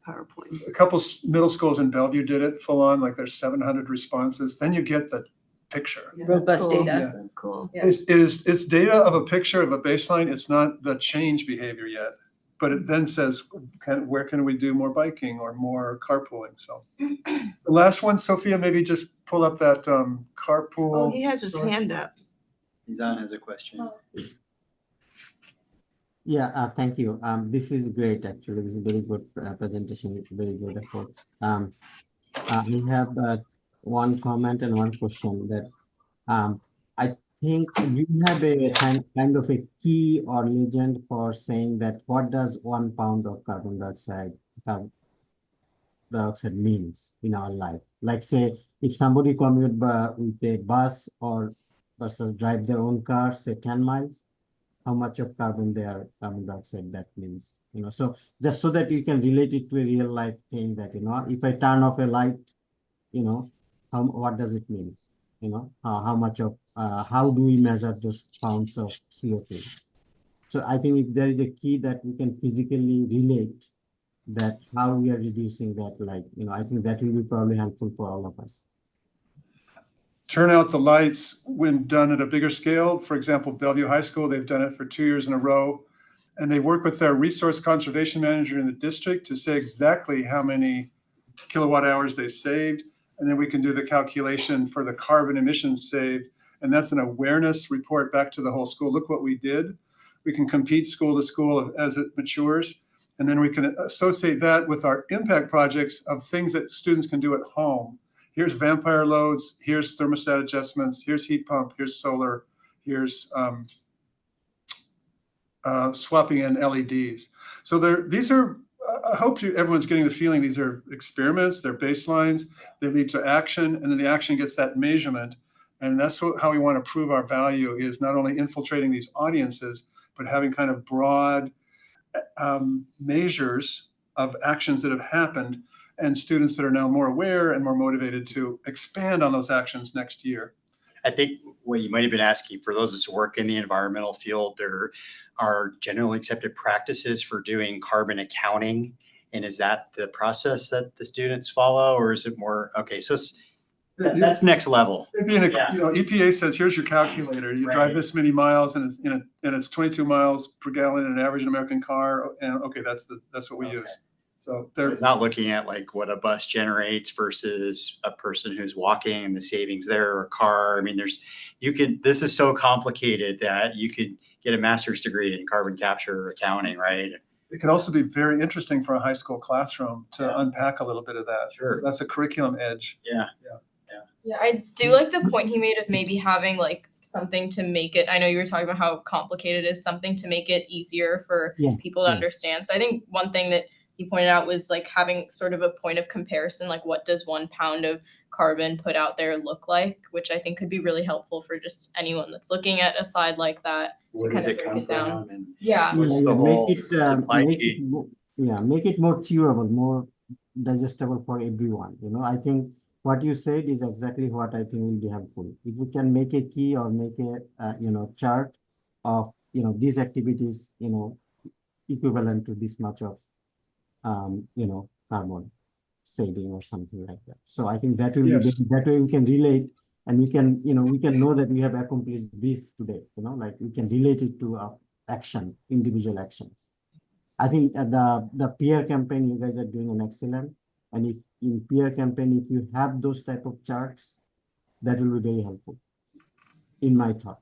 PowerPoint. A couple middle schools in Bellevue did it full on, like there's 700 responses. Then you get the picture. Robust Cool. data. That's cool. Yeah. It's data of a picture of a baseline. It's not the change behavior yet, but it then says, where can we do more biking or more carpooling? So the last one, Sophia, maybe just pull up that carpool. Oh, he has his story. hand up. Izan has a question. Yeah, thank you. This is great, actually. This is very good presentation, very good approach. We have one comment and one question that I think you have a kind of a key or legend for saying that what does 1 pound of carbon dioxide means in our life. Like say, if somebody commute with a bus or versus drive their own car, say 10 miles, how much of carbon dioxide that means, so just so that you can relate it to a real life thing that, if I turn off a light, what does it mean? How much of, how do we measure those pounds of CO2? So I think if there is a key that we can physically relate that how we are reducing that, I think that will be probably helpful for all of us. Turn out the lights when done at a bigger scale. For example, Bellevue High School, they've done it for 2 years in a row. And they work with their resource conservation manager in the district to say exactly how many kilowatt hours they saved. And then we can do the calculation for the carbon emissions saved. And that's an awareness report back to the whole school. Look what we did. We can compete school to school as it matures. And then we can associate that with our impact projects of things that students can do at home. Here's vampire loads, here's thermostat adjustments, here's heat pump, here's solar, here's swapping in LEDs. So these are, I hope everyone's getting the feeling these are experiments, they're baselines, they lead to action, and then the action gets that measurement. And that's how we want to prove our value, is not only infiltrating these audiences, but having kind of broad measures of actions that have happened, and students that are now more aware and more motivated to expand on those actions next year. I think what you might have been asking, for those that work in the environmental field, there are generally accepted practices for doing carbon accounting. And is that the process that the students follow, or is it more, okay, so that's next level. EPA says, here's your calculator. You drive this many miles, and it's 22 miles per gallon in an average American car. And okay, that's what we use. So they're not looking at like what a bus generates versus a person who's walking and the savings there, or a car. I mean, this is so complicated that you could get a master's degree in carbon capture accounting, right? It could also be very interesting for a high school classroom to unpack a little bit of that. Sure. So that's a curriculum edge. Yeah, I do like the point he made of maybe having like something to make it, I know you were talking about how complicated it is, something to make it easier for people to understand. So I think one thing that he pointed out was like having sort of a point of comparison, like what does 1 pound of carbon put out there look like, which I think could be really helpful for just anyone that's looking at a slide like that. Where does it come from? And What's the whole supply make chain? make it more chewable, more digestible for everyone. I think what you said is exactly what I think will be helpful. If we can make a key or make a chart of these activities equivalent to this much of carbon saving or something like that. So I think that will be that way we can relate, and we can we can know that we have accomplished this today. Like we can relate it to action, individual actions. I think the peer campaign you guys are doing an excellent, and if in peer campaign, if you have those type of charts, that will be very helpful in my thought.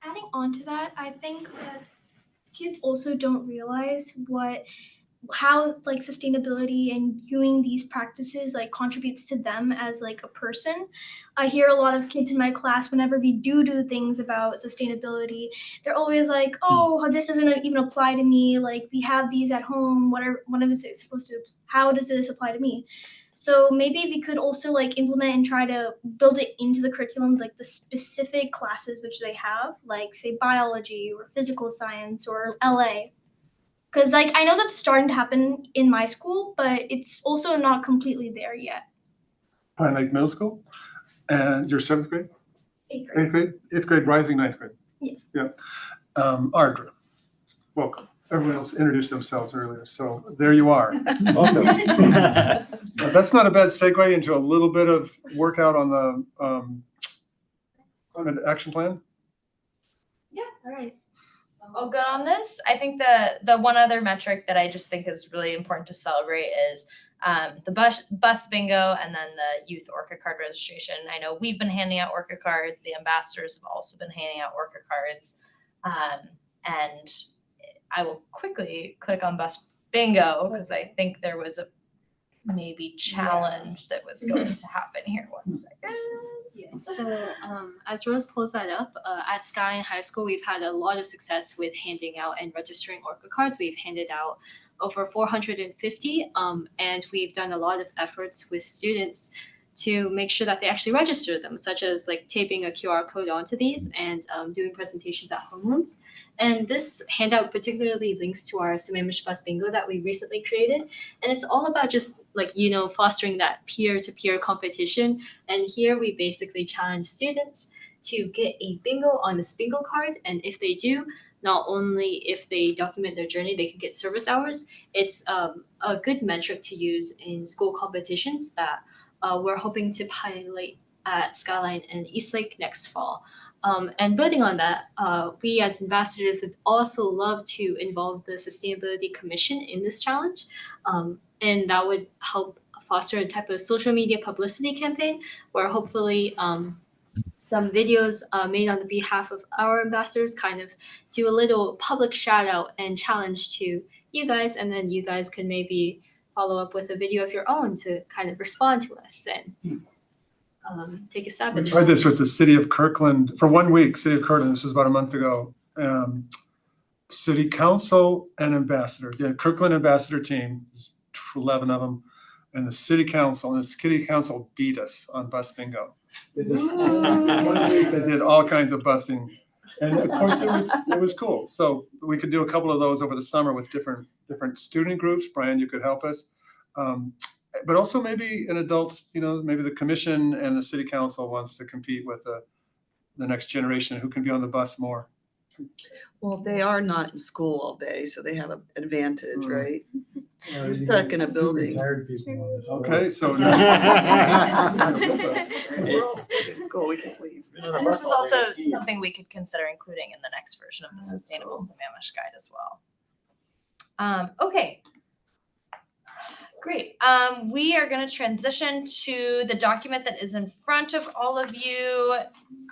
Adding on to that, I think that kids also don't realize how like sustainability and doing these practices like contributes to them as like a person. I hear a lot of kids in my class, whenever we do things about sustainability, they're always like, oh, this doesn't even apply to me, like we have these at home, what is it supposed to, how does this apply to me? So maybe we could also like implement and try to build it into the curriculum, like the specific classes which they have, like say biology or physical science or LA. Because like I know that's starting to happen in my school, but it's also not completely there yet. Pine Lake Middle School, and you're 7th grade? 8th grade. 8th grade? 8th grade, rising 9th grade. Yeah. Ardra, welcome. Everyone else introduced themselves earlier, so there you are. Welcome. That's not a bad segue into a little bit of workout on the climate action plan. Yeah, all right. All good on this. I think the one other metric that I just think is really important to celebrate is the bus bingo, and then the youth Orca card registration. I know we've been handing out Orca cards. The ambassadors have also been handing out Orca cards. And I will quickly click on bus bingo because I think there was a maybe challenge that was going to happen here. One second. Yes. So as Rose pulls that up, at Skyline High School, we've had a lot of success with handing out and registering Orca cards. We've handed out over 450, and we've done a lot of efforts with students to make sure that they actually register them, such as like taping a QR code onto these and doing presentations at homerooms. And this handout particularly links to our Sammamish Bus Bingo that we recently created. And it's all about just like, fostering that peer-to-peer competition. And here we basically challenge students to get a bingo on this bingo card. And if they do, not only if they document their journey, they can get service hours. It's a good metric to use in school competitions that we're hoping to pilot at Skyline and Eastlake next fall. And building on that, we as ambassadors would also love to involve the Sustainability Commission in this challenge. And that would help foster a type of social media publicity campaign where hopefully some videos made on the behalf of our ambassadors kind of do a little public shout out and challenge to you guys, and then you guys can maybe follow up with a video of your own to kind of respond to us and take a stab We at tried this with the city of Kirkland for 1 week. City of Kirkland, this was about a month ago. City council and ambassador, the Kirkland ambassador team, 11 of them, and the city council. And the city council beat us on bus bingo. They just 1 week they did all kinds of busing, and of course it was cool. So we could do a couple of those over the summer with different student groups. Brian, you could help us. But also maybe an adult, maybe the commission and the city council wants to compete with the next generation who can be on the bus more. Well, they are not in school all day, so they have an advantage, right? You're stuck in a building. Okay, so We're all stuck in school, we can't leave. And this is also something we could consider including in the next version of the Sustainable Sammamish Guide as well. Okay. Great. We are going to transition to the document that is in front of all of you.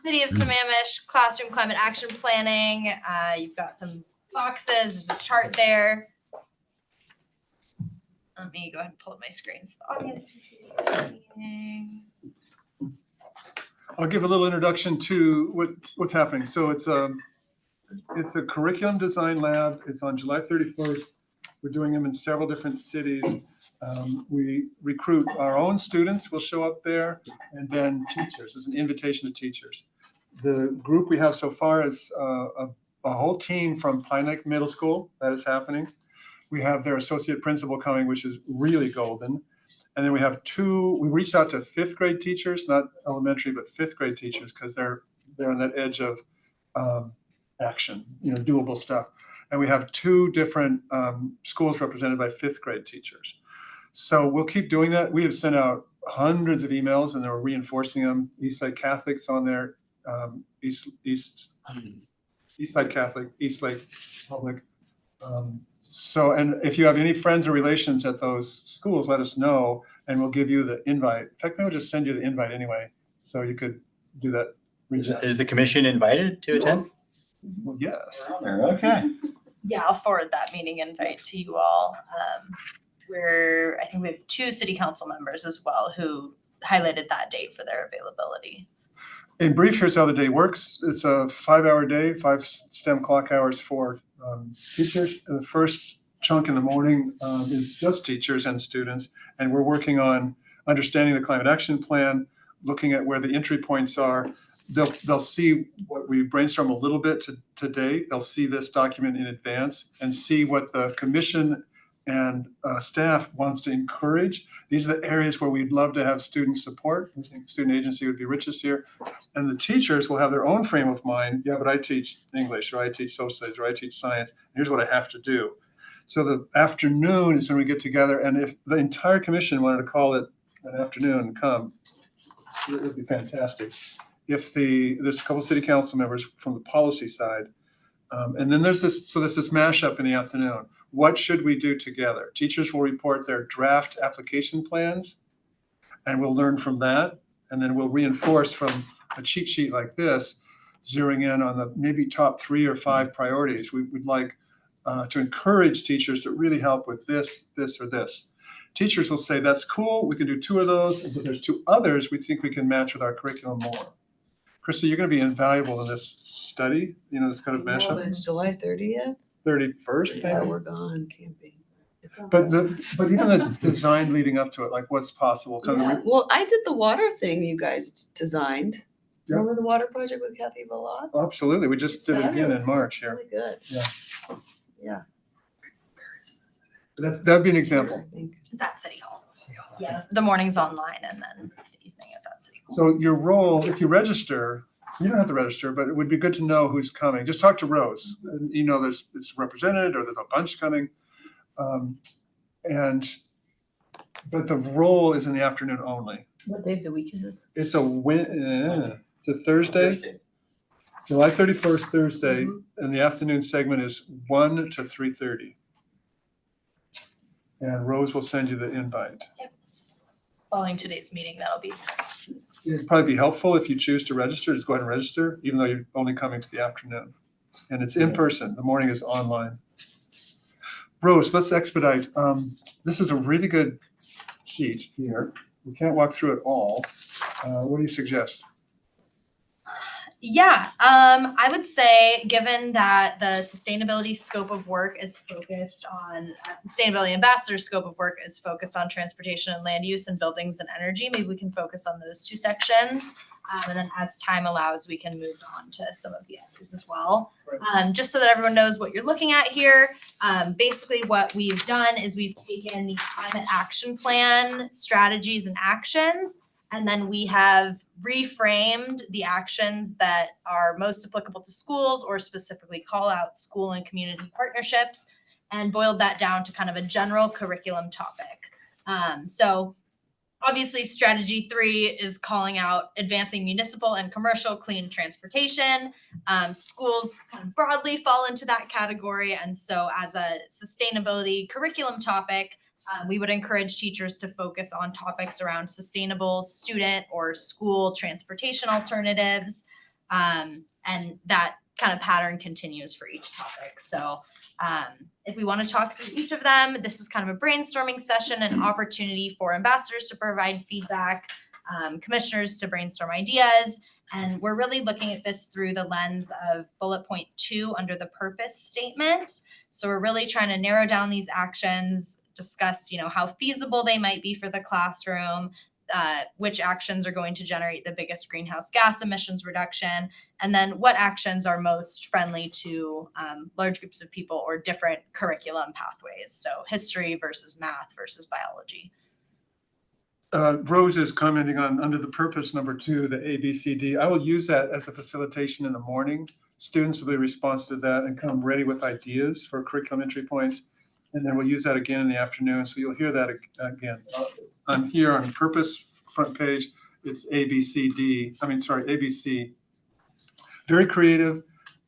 City of Sammamish Classroom Climate Action Planning. You've got some boxes. There's a chart there. Let me go ahead and pull up my screen so the audience can see. I'll give a little introduction to what's happening. So it's a curriculum design lab. It's on July 31st. We're doing them in several different cities. We recruit our own students will show up there, and then teachers. It's an invitation to teachers. The group we have so far is a whole team from Pine Lake Middle School. That is happening. We have their associate principal coming, which is really golden. And then we have we reached out to 5th grade teachers, not elementary, but 5th grade teachers, because they're on that edge of action, doable stuff. And we have 2 different schools represented by 5th grade teachers. So we'll keep doing that. We have sent out hundreds of emails, and they're reinforcing them. Eastside Catholic's on there, Eastside Catholic, Eastlake Public. And if you have any friends or relations at those schools, let us know, and we'll give you the invite. In fact, maybe we'll just send you the invite anyway, so you could do that. Is the commission invited to attend? Well, yes. Okay. Yeah, I'll forward that meeting invite to you all. I think we have 2 city council members as well who highlighted that date for their availability. In brief, here's how the day works. It's a 5-hour day, 5 STEM clock hours for teachers. And the first chunk in the morning is just teachers and students. And we're working on understanding the climate action plan, looking at where the entry points are. They'll see what we brainstorm a little bit today. They'll see this document in advance and see what the commission and staff wants to encourage. These are the areas where we'd love to have student support. I think student agency would be richest here. And the teachers will have their own frame of mind. Yeah, but I teach English, or I teach social studies, or I teach science. Here's what I have to do. So the afternoon is when we get together. And if the entire commission wanted to call it an afternoon and come, it would be fantastic. If there's a couple of city council members from the policy side, and then there's this mashup in the afternoon. what should we do together? Teachers will report their draft application plans, and we'll learn from that. And then we'll reinforce from a cheat sheet like this, zeroing in on the maybe top 3 or 5 priorities. We'd like to encourage teachers to really help with this, this, or this. Teachers will say, that's cool, we can do 2 of those, but there's 2 others we think we can match with our curriculum more. Krista, you're going to be invaluable in this study, this kind of mashup. It's July 30th. 31st, Yeah, maybe? we're gone camping. But even the design leading up to it, like what's possible. Yeah. Well, I did the water thing you guys designed. Yeah. Remember the water project with Kathy Valad? Absolutely. We just did it again in March here. Really good. Yeah. Yeah. That'd be an example. It's at City Hall. Yeah, the morning's online and then the evening is at City Hall. So your role, if you register, you don't have to register, but it would be good to know who's coming. Just talk to Rose. And, it's represented or there's a bunch coming. But the role is in the afternoon only. What day of the week is this? It's it's a Thursday. July 31st, Thursday, and the afternoon segment is 1 to 3:30. And Rose will send you the invite. Following today's meeting, that'll be. It'd probably be helpful if you choose to register, just go ahead and register, even though you're only coming to the afternoon. And it's in person, the morning is online. Rose, let's expedite. This is a really good sheet here. We can't walk through it all. What do you suggest? Yeah, I would say, given that the sustainability scope of work is focused on, sustainability ambassador scope of work is focused on transportation and land use and buildings and energy, maybe we can focus on those 2 sections. And then as time allows, we can move on to some of the others as well. Just so that everyone knows what you're looking at here. Basically what we've done is we've taken the climate action plan, strategies and actions, and then we have reframed the actions that are most applicable to schools or specifically call out school and community partnerships and boiled that down to kind of a general curriculum topic. So obviously strategy 3 is calling out advancing municipal and commercial clean transportation. Schools kind of broadly fall into that category. And so as a sustainability curriculum topic, we would encourage teachers to focus on topics around sustainable student or school transportation alternatives. And that kind of pattern continues for each topic. So if we want to talk through each of them, this is kind of a brainstorming session, an opportunity for ambassadors to provide feedback, commissioners to brainstorm ideas. And we're really looking at this through the lens of bullet point 2 under the purpose statement. So we're really trying to narrow down these actions, discuss, how feasible they might be for the classroom, which actions are going to generate the biggest greenhouse gas emissions reduction, and then what actions are most friendly to large groups of people or different curriculum pathways. So history versus math versus biology. Rose is commenting on under the purpose number 2, the ABCD. I will use that as a facilitation in the morning. Students will be responsive to that and come ready with ideas for curriculum entry points. And then we'll use that again in the afternoon. So you'll hear that again. I'm here on purpose front page. It's ABC. Very creative,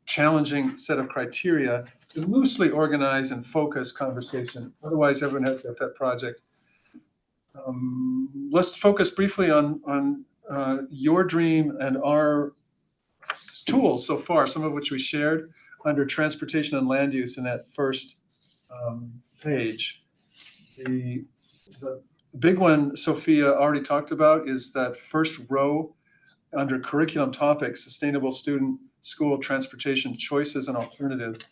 challenging set of criteria, loosely organized and focused conversation. Otherwise, everyone has their pet project. Let's focus briefly on your dream and our tools so far, some of which we shared under transportation and land use in that first page. The big one Sophia already talked about is that first row under curriculum topics, sustainable student school transportation choices and alternatives,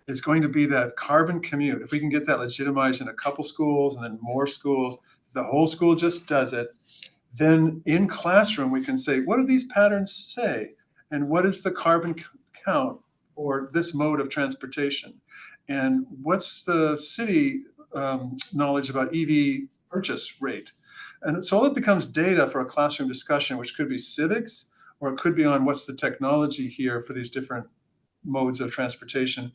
is going to be that carbon commute. If we can get that legitimized in a couple schools and then more schools, the whole school just does it, then in classroom we can say, what do these patterns say? And what is the carbon count for this mode of transportation? And what's the city knowledge about EV purchase rate? And so all it becomes data for a classroom discussion, which could be civics, or it could be on what's the technology here for these different modes of transportation.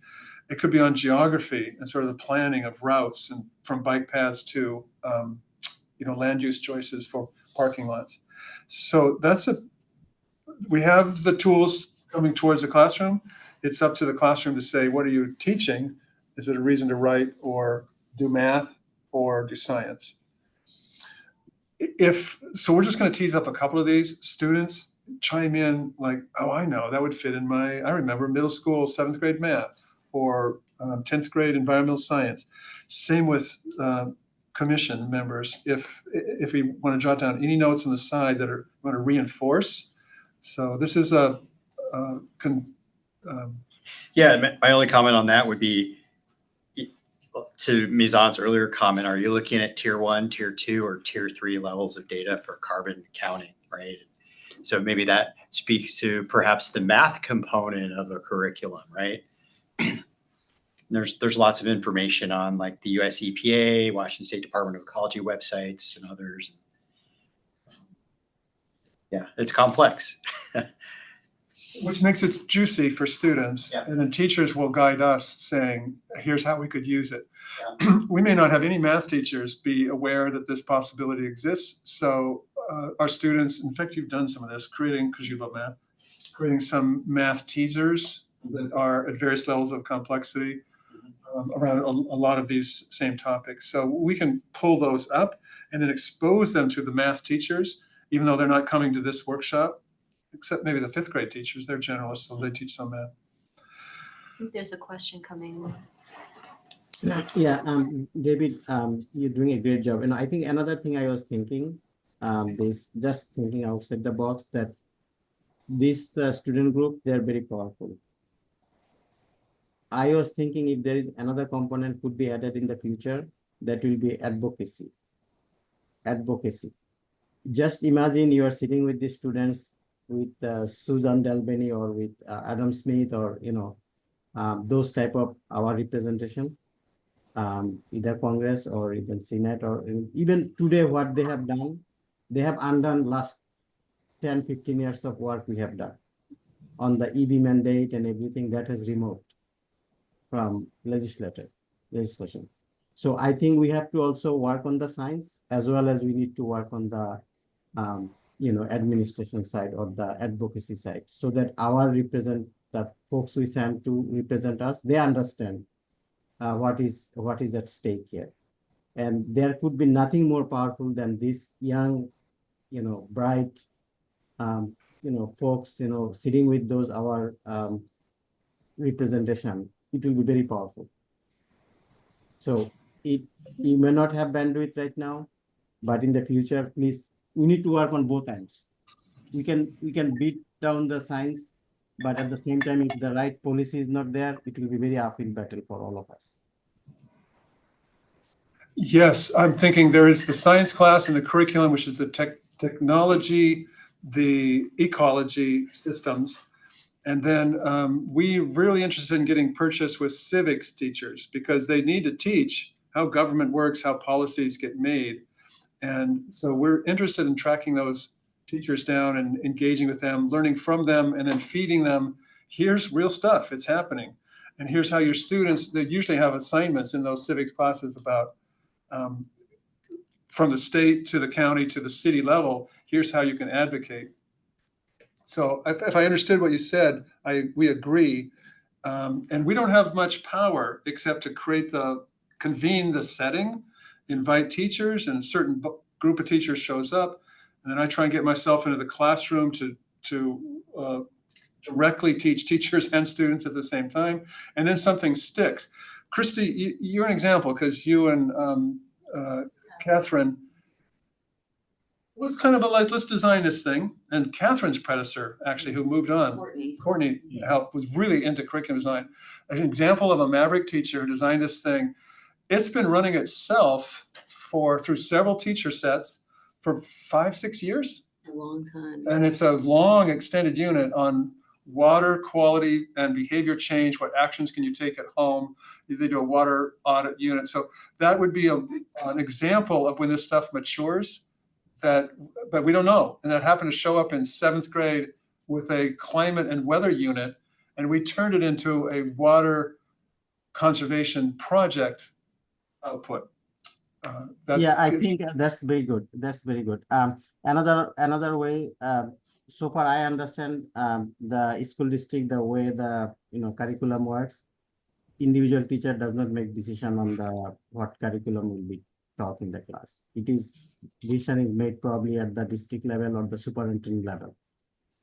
It could be on geography and sort of the planning of routes and from bike paths to land use choices for parking lots. So we have the tools coming towards the classroom. It's up to the classroom to say, what are you teaching Is it a reason to write or do math or do science? So we're just going to tease up a couple of these. Students chime in like, oh, I know, that would fit in I remember middle school, 7th grade math, or 10th grade environmental science. Same with commission members. If we want to jot down any notes on the side that are going to reinforce. So this is Yeah, my only comment on that would be to Mizan's earlier comment, are you looking at tier 1, tier 2, or tier 3 levels of data for carbon counting, right? So maybe that speaks to perhaps the math component of a curriculum, right? There's lots of information on like the US EPA, Washington State Department of Ecology websites and others. Yeah, it's complex. Which makes it juicy for students. Yeah. And then teachers will guide us saying, here's how we could use it. Yeah. We may not have any math teachers be aware that this possibility exists. So our students, in fact, you've done some of this, because you love math, creating some math teasers that are at various levels of complexity around a lot of these same topics. So we can pull those up and then expose them to the math teachers, even though they're not coming to this workshop. Except maybe the 5th grade teachers, they're generalists, so they teach some math. I think there's a question coming. Yeah, David, you're doing a great job. And I think another thing I was thinking, just thinking outside the box, that this student group, they're very powerful. I was thinking if there is another component could be added in the future, that will be advocacy. Advocacy. Just imagine you are sitting with the students, with Susan Delbany or with Adam Smith, or those type of our representation, either Congress or even Senate, or even today what they have done, they have undone last 10-15 years of work we have done on the EV mandate and everything that has removed from legislation. So I think we have to also work on the science, as well as we need to work on the administration side or the advocacy side, so that the folks we send to represent us, they understand what is at stake here. And there could be nothing more powerful than this young, bright, folks, sitting with those, our representation. It will be very powerful. So you may not have bandwidth right now, but in the future, please, we need to work on both ends. We can beat down the science, but at the same time, if the right policy is not there, it will be very uphill battle for all of us. Yes, I'm thinking there is the science class and the curriculum, which is the technology, the ecology systems. And then we're really interested in getting purchased with civics teachers, because they need to teach how government works, how policies get made. And so we're interested in tracking those teachers down and engaging with them, learning from them, and then feeding them, here's real stuff, it's happening. And here's how your students, they usually have assignments in those civics classes about from the state to the county to the city level, here's how you can advocate. So if I understood what you said, we agree. And we don't have much power except to convene the setting, invite teachers, and a certain group of teachers shows up. And then I try and get myself into the classroom to directly teach teachers and students at the same time. And then something sticks. Christy, you're an example, because you and Catherine was kind of let's design this thing. And Catherine's predecessor, actually, who moved on, Courtney helped, was really into curriculum design. An example of a maverick teacher who designed this thing. It's been running itself through several teacher sets for 5-6 years. A long time. And it's a long extended unit on water quality and behavior change. What actions can you take at home? They do a water audit unit. So that would be an example of when this stuff matures, but we don't know. And that happened to show up in 7th grade with a climate and weather unit. And we turned it into a water conservation project output. I think that's very good. That's very good. Another way, so far I understand the school district, the way the curriculum works. individual teacher does not make decision on the what curriculum will be taught in the class. Decision is made probably at the district level or the superintendent level.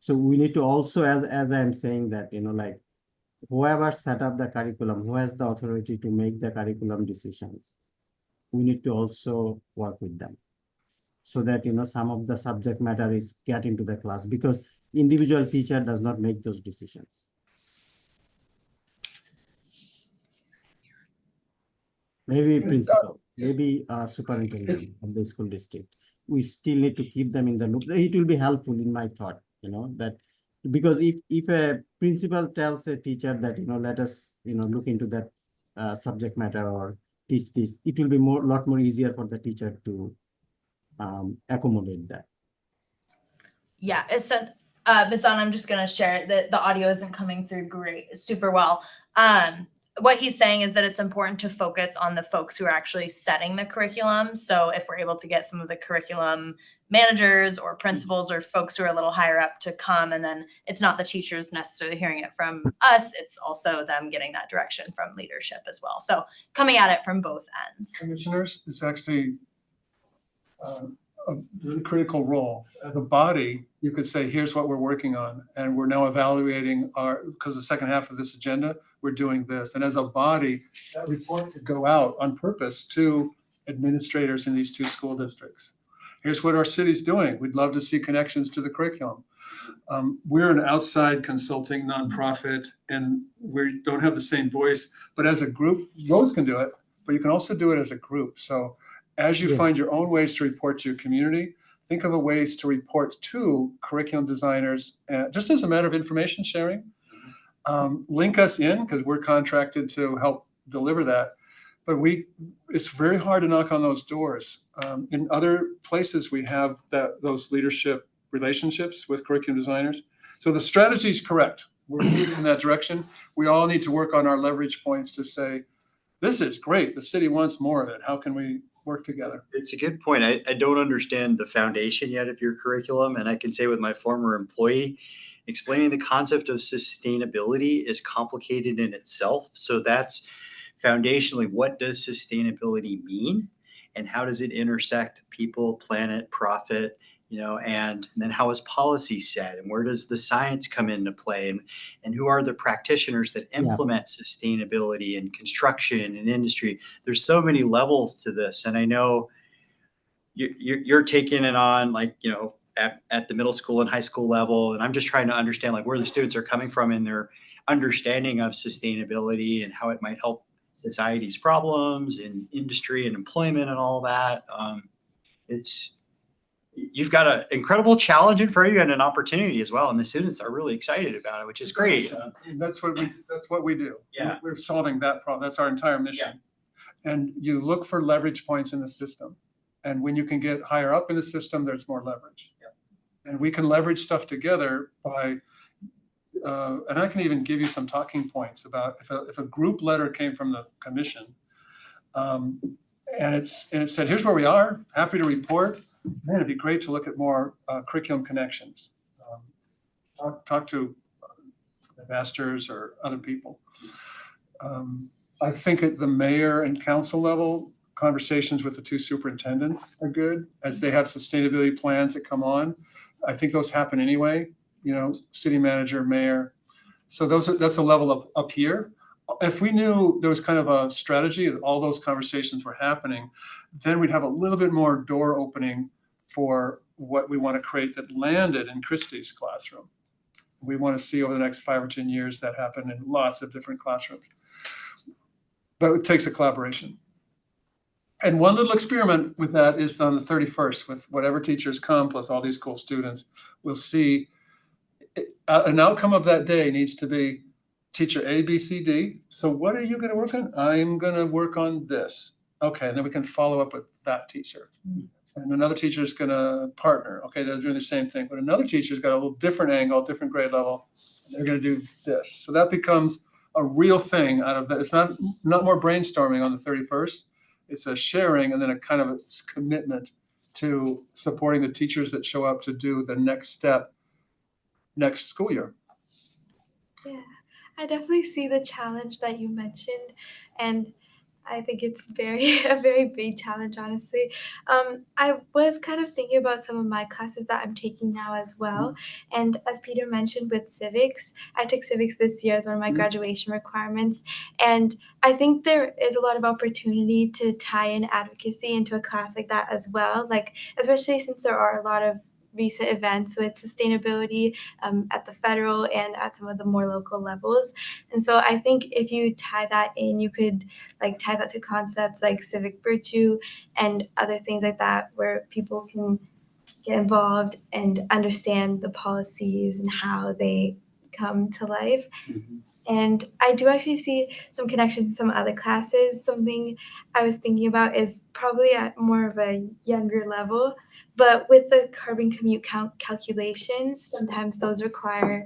So we need to also, as I am saying that, like whoever set up the curriculum, who has the authority to make the curriculum decisions, we need to also work with them so that, some of the subject matter is get into the class, because individual teacher does not make those decisions. Maybe principal, maybe superintendent of the school district. We still need to keep them in the loop. It will be helpful in my thought, that because if a principal tells a teacher that, let us, look into that subject matter or teach this, it will be lot more easier for the teacher to accommodate that. Yeah, it's Bisan, I'm just gonna share that the audio isn't coming through super well. What he's saying is that it's important to focus on the folks who are actually setting the curriculum. So if we're able to get some of the curriculum managers or principals or folks who are a little higher up to come, and then it's not the teachers necessarily hearing it from us, it's also them getting that direction from leadership as well. So coming at it from both ends. Commissioners, it's actually a really critical role. As a body, you could say, here's what we're working on, and we're now evaluating because the second half of this agenda, we're doing this. And as a body, that report could go out on purpose to administrators in these two school districts. Here's what our city's doing. We'd love to see connections to the curriculum. We're an outside consulting nonprofit, and we don't have the same voice, but as a group, Rose can do it, but you can also do it as a group. So as you find your own ways to report to your community, think of ways to report to curriculum designers, just as a matter of information sharing. Link us in, because we're contracted to help deliver that. But it's very hard to knock on those doors. In other places, we have those leadership relationships with curriculum designers. So the strategy is correct. We're moving in that direction. We all need to work on our leverage points to say, this is great. The city wants more of it. How can we work together? It's a good point. I don't understand the foundation yet of your curriculum. And I can say with my former employee, explaining the concept of sustainability is complicated in itself. So that's foundationally, what does sustainability mean? And how does it intersect people, planet, profit, and then how is policy set? And where does the science come into play? And who are the practitioners that implement sustainability in construction and industry? There's so many levels to this. And I know you're taking it on at the middle school and high school level. And I'm just trying to understand where the students are coming from in their understanding of sustainability and how it might help society's problems in industry and employment and all that. You've got an incredible challenge in front of you and an opportunity as well. And the students are really excited about it, which is great. That's what we do. Yeah. We're solving that problem. That's our entire mission. Yeah. And you look for leverage points in the system. And when you can get higher up in the system, there's more leverage. Yeah. And we can leverage stuff together by, and I can even give you some talking points about if a group letter came from the commission, and it said, here's where we are, happy to report. Man, it'd be great to look at more curriculum connections. Talk to the masters or other people. I think at the mayor and council level, conversations with the two superintendents are good as they have sustainability plans that come on. I think those happen anyway, city manager, mayor. So that's a level up here. If we knew there was kind of a strategy that all those conversations were happening, then we'd have a little bit more door opening for what we want to create that landed in Christie's classroom. We want to see over the next 5 or 10 years that happen in lots of different classrooms. But it takes a collaboration. And one little experiment with that is on the 31st with whatever teachers come, plus all these cool students. We'll see an outcome of that day needs to be teacher A, B, C, D. So what are you going to work on? I'm going to work on this. Okay, and then we can follow up with that teacher. And another teacher is going to partner. Okay, they're doing the same thing. But another teacher's got a little different angle, different grade level. They're going to do this. So that becomes a real thing out of that. It's not more brainstorming on the 31st. It's a sharing and then a kind of a commitment to supporting the teachers that show up to do the next step next school year. Yeah, I definitely see the challenge that you mentioned, and I think it's a very big challenge, honestly. I was kind of thinking about some of my classes that I'm taking now as well. And as Peter mentioned with civics, I took civics this year as one of my graduation requirements. And I think there is a lot of opportunity to tie in advocacy into a class like that as well. Like, especially since there are a lot of recent events with sustainability at the federal and at some of the more local levels. And so I think if you tie that in, you could like tie that to concepts like civic virtue and other things like that where people can get involved and understand the policies and how they come to life. And I do actually see some connections to some other classes. Something I was thinking about is probably at more of a younger level, but with the carbon commute calculations, sometimes those require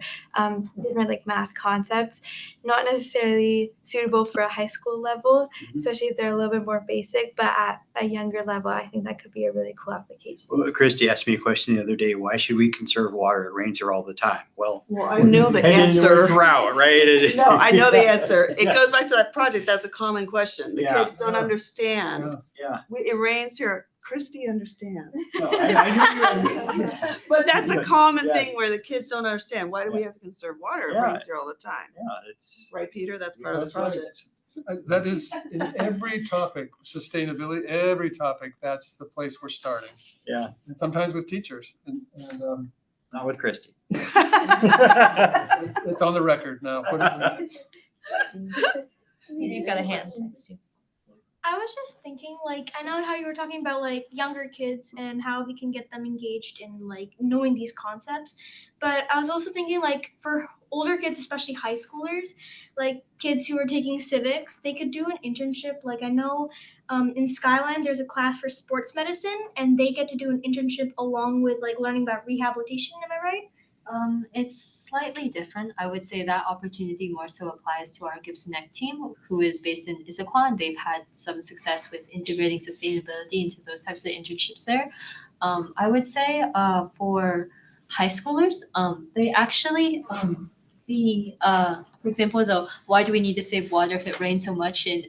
different like math concepts, not necessarily suitable for a high school level, especially if they're a little bit more basic, but at a younger level, I think that could be a really cool application. Well, Christy asked me a question the other day. Why should we conserve water? It rains here all the time. Well, I know the and then answer. we're drought, right? No, I know the answer. It goes back to that project. That's a common question. The Yeah. kids don't understand. Yeah. It rains here. Christy understands. No, I knew you understood. But that's a But, common yes. thing where the kids don't understand. Why do we have to conserve water? It Yeah. rains here all the time. Yeah, it's Right, Peter? That's part of the That's right. project. That is in every topic, sustainability, every topic, that's the place we're starting. Yeah. And sometimes with teachers and not with Christy. it's on the record now. Put it in the minutes. You've got a hand next to you. I was just thinking, like, I know how you were talking about like younger kids and how we can get them engaged in like knowing these concepts, but I was also thinking like for older kids, especially high schoolers, like kids who are taking civics, they could do an internship. Like I know in Skyline there's a class for sports medicine, and they get to do an internship along with like learning about rehabilitation. Am I right? It's slightly different. I would say that opportunity more so applies to our Gibson Neck team, who is based in Issaquah. They've had some success with integrating sustainability into those types of internships there. I would say for high schoolers, they actually for example, the why do we need to save water if it rains so much in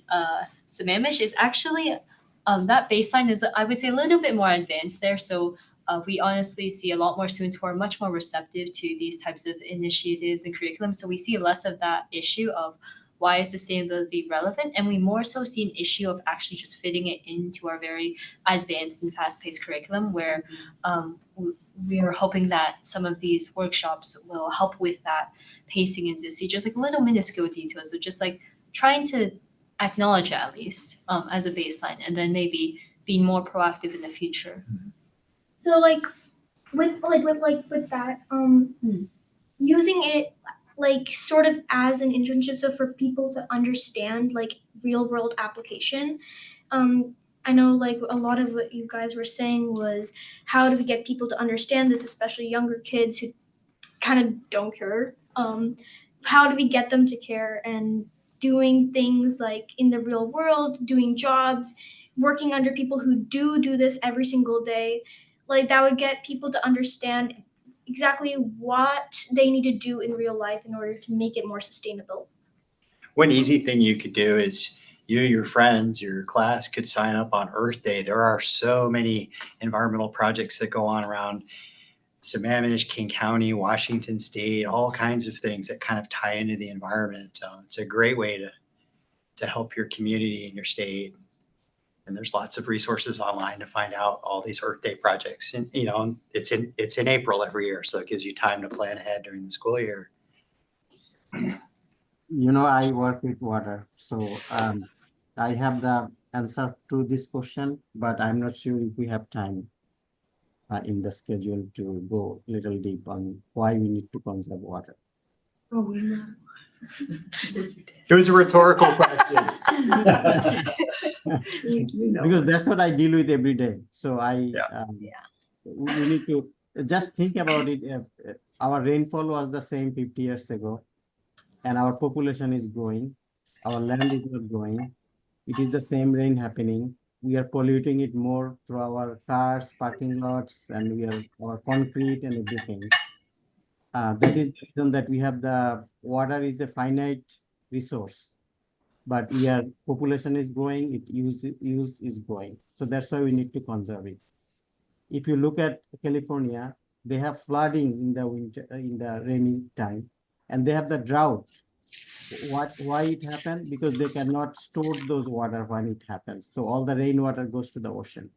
Sammamish is actually that baseline is I would say a little bit more advanced there. So we honestly see a lot more students who are much more receptive to these types of initiatives and curriculum. So we see less of that issue of why is sustainability relevant, and we more so see an issue of actually just fitting it into our very advanced and fast-paced curriculum, where we are hoping that some of these workshops will help with that pacing and to see just like little minuscule details of just like trying to acknowledge it at least as a baseline, and then maybe being more proactive in the future. So like with that, using it like sort of as an internship, so for people to understand like real world application. I know like a lot of what you guys were saying was how do we get people to understand this, especially younger kids who kind of don't care. How do we get them to care and doing things like in the real world, doing jobs, working under people who do this every single day, like that would get people to understand exactly what they need to do in real life in order to make it more sustainable. One easy thing you could do is you, your friends, your class could sign up on Earth Day. There are so many environmental projects that go on around Sammamish, King County, Washington State, all kinds of things that kind of tie into the environment. It's a great way to help your community and your state. And there's lots of resources online to find out all these Earth Day projects. And you know, it's in April every year, so it gives you time to plan ahead during the school year. You know, I work with water, so I have the answer to this question, but I'm not sure if we have time in the schedule to go a little deep on why we need to conserve water. Oh, we know. It was a rhetorical question. Because that's what I deal with every day. So we need to just think about it. Our rainfall was the same 50 years ago, and our population is growing. Our land is not growing. It is the same rain happening. We are polluting it more through our cars, parking lots, and our concrete and everything. That is the reason that we have the water is a finite resource, but population is growing, use is growing. So that's why we need to conserve it. If you look at California, they have flooding in the winter, in the rainy time, and they have the drought. Why it happened? Because they cannot store those water when it happens. So all the rainwater goes to the ocean.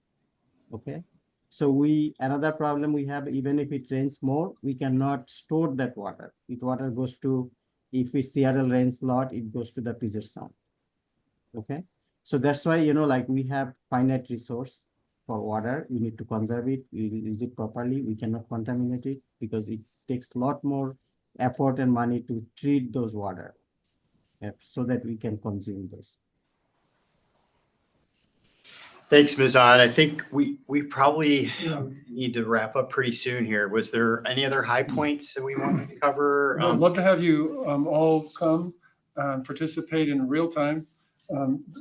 Okay. So another problem we have, even if it rains more, we cannot store that water. Water goes to, if Seattle rains a lot, it goes to the Puget Sound. Okay. So that's why, like we have finite resource for water. We need to conserve it. We use it properly. We cannot contaminate it because it takes a lot more effort and money to treat those water so that we can consume those. Thanks, Mizan. I think we probably need to wrap up pretty soon here. Was there any other high points that we wanted to cover? I'd love to have you all come and participate in real time.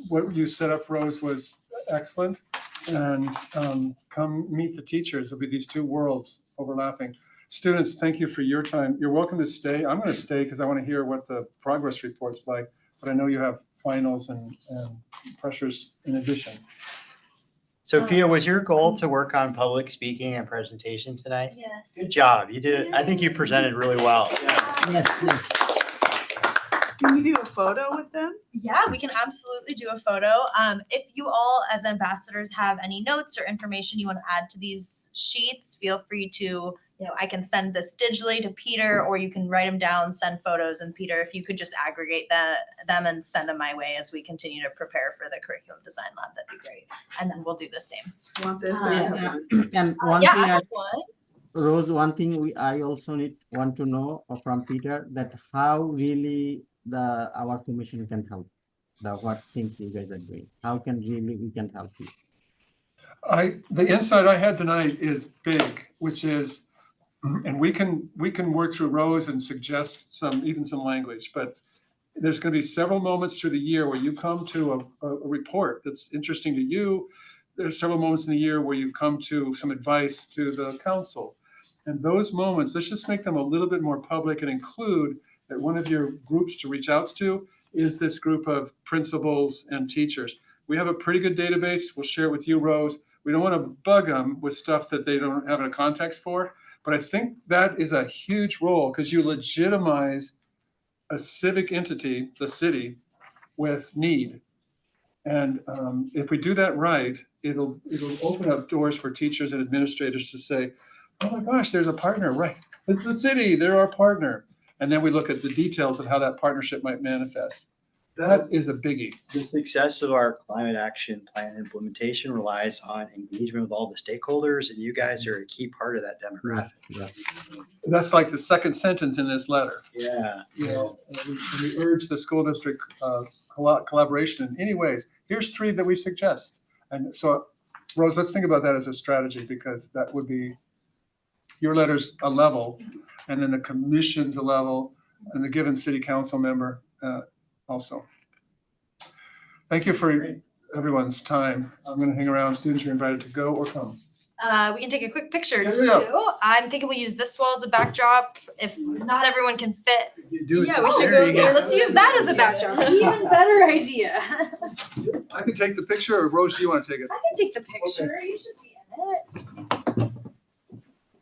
What you set up, Rose, was excellent. And come meet the teachers. There'll be these two worlds overlapping. Students, thank you for your time. You're welcome to stay. I'm going to stay because I want to hear what the progress report's like. But I know you have finals and pressures in addition. Sophia, was your goal to work on public speaking and presentation tonight? Yes. Good job. You did it. I think you presented really well. Yes. Can you do a photo with them? Yeah, we can absolutely do a photo. If you all as ambassadors have any notes or information you want to add to these sheets, feel free to, I can send this digitally to Peter, or you can write them down, send photos. And Peter, if you could just aggregate them and send them my way as we continue to prepare for the curriculum design lab, that'd be great. And then we'll do the same. Want this? And one Yeah, thing I have one. Rose, one thing I also want to know from Peter, that how really our commission can help. What things you guys are doing. How can we can help you? The insight I had tonight is big, which is, and we can work through Rose and suggest even some language, but there's going to be several moments through the year where you come to a report that's interesting to you. There's several moments in the year where you come to some advice to the council. And those moments, let's just make them a little bit more public and include that one of your groups to reach out to is this group of principals and teachers. We have a pretty good database. We'll share it with you, Rose. We don't want to bug them with stuff that they don't have a context for. But I think that is a huge role because you legitimize a civic entity, the city, with need. And if we do that right, it'll open up doors for teachers and administrators to say, oh my gosh, there's a partner, right? It's the city, they're our partner. And then we look at the details of how that partnership might manifest. That is a biggie. The success of our climate action plan implementation relies on engagement with all the stakeholders, and you guys are a key part of that demographic. Yeah. That's like the second sentence in this letter. Yeah. We urge the school district collaboration in any ways. Here's 3 that we suggest. And so, Rose, let's think about that as a strategy, because that would be your letter's a level, and then the commission's a level, and the given city council member also. Thank you for everyone's time. I'm going to hang around. Students are invited to go or come. We can take a quick picture Yeah. too. I'm thinking we'll use this wall as a backdrop. If not everyone can fit. Yeah, we should go. Yeah, let's use that as a backdrop. Even better idea. I can take the picture, or Rose, do you want to take it? I can take the picture. You should be in it.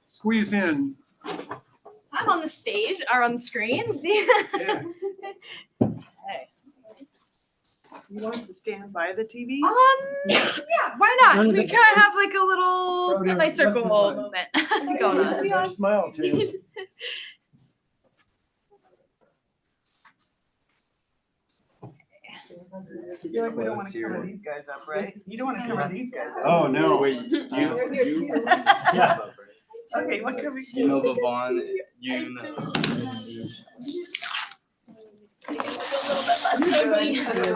Squeeze in. I'm on the stage or on the screen. See? Yeah. You want us to stand by the TV? Yeah, why not? We kind of have like a little Right, semicircle right. moment going on. Smile, Tim. You feel like we don't want to cover these guys up, right? You don't want to cover these guys up. Oh, no. Wait, You're here too. Yeah. Okay, what cover You know the Vaughn, you know.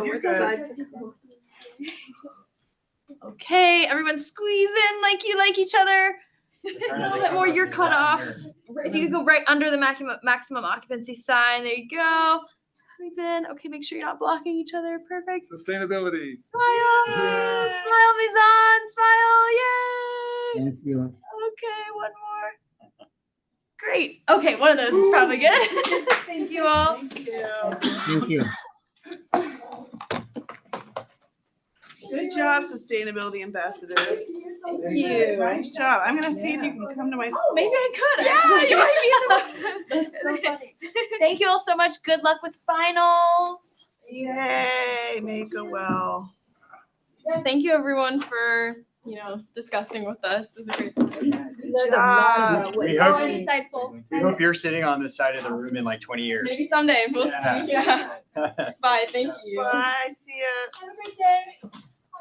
You're good. Okay, everyone squeeze in like you like each other. A little bit more, you're cut off. If you could go right under the maximum occupancy sign, there you go. Squeeze in. Okay, make sure you're not blocking each other. Perfect. Sustainability. Smile. Smile, Mizan. Smile. Yay. Thank you. Okay, one more. Great. Okay, one of those is probably good. Thank you all. Thank you. Thank you. Good job, sustainability ambassadors. Thank you. Nice job. I'm gonna see if you can come to my school. Maybe I could. Yeah, actually. You might be the one. Thank you all so much. Good luck with finals. Yay, make it well. Yeah, thank you everyone for, discussing with us. It was a great time. Good job. We hope, Insightful. we hope you're sitting on this side of the room in like 20 years. Maybe someday. We'll Yeah. see. Yeah. Bye. Thank you. Bye, see ya. Have a great day.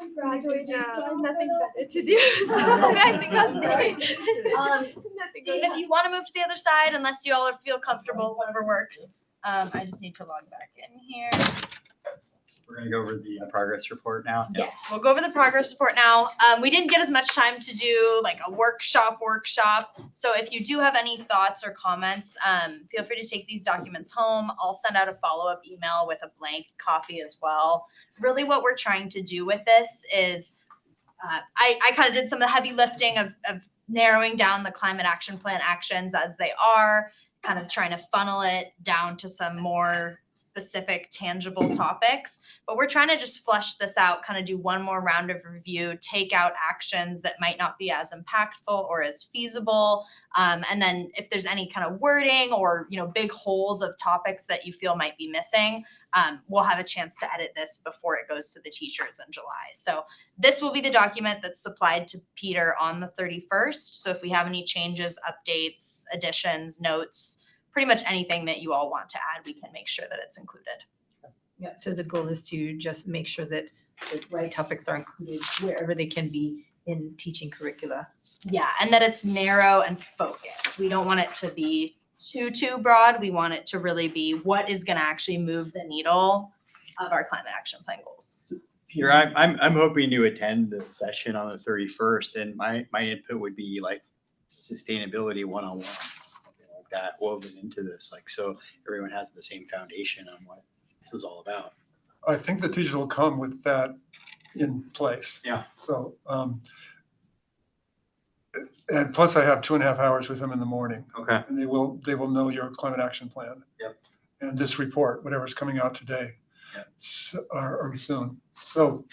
I'm graduating, so I have nothing better to do. So I think I'll stay. Steve, if you want to move to the other side, unless you all feel comfortable, whatever works. I just need to log back in here. We're gonna go over the progress report now. Yes, we'll go over the progress report now. We didn't get as much time to do like a workshop. So if you do have any thoughts or comments, feel free to take these documents home. I'll send out a follow-up email with a blank copy as well. Really what we're trying to do with this is, I kind of did some of the heavy lifting of narrowing down the climate action plan actions as they are, kind of trying to funnel it down to some more specific tangible topics, but we're trying to just flesh this out, kind of do one more round of review, take out actions that might not be as impactful or as feasible. And then if there's any kind of wording or, big holes of topics that you feel might be missing, we'll have a chance to edit this before it goes to the teachers in July. So this will be the document that's supplied to Peter on the 31st. So if we have any changes, updates, additions, notes, pretty much anything that you all want to add, we can make sure that it's included. Yeah, so the goal is to just make sure that the right topics are included wherever they can be in teaching curricula. Yeah, and that it's narrow and focused. We don't want it to be too broad. We want it to really be what is going to actually move the needle of our climate action plan goals. Peter, I'm hoping to attend the session on the 31st, and my input would be like sustainability 101, something like that woven into this, like so everyone has the same foundation on what this is all about. I think the teachers will come with that in place. Yeah. So, and plus I have 2.5 hours with them in the morning. Okay. And they will know your climate action plan. Yep. And this report, whatever's coming out today. Yep. Or soon. So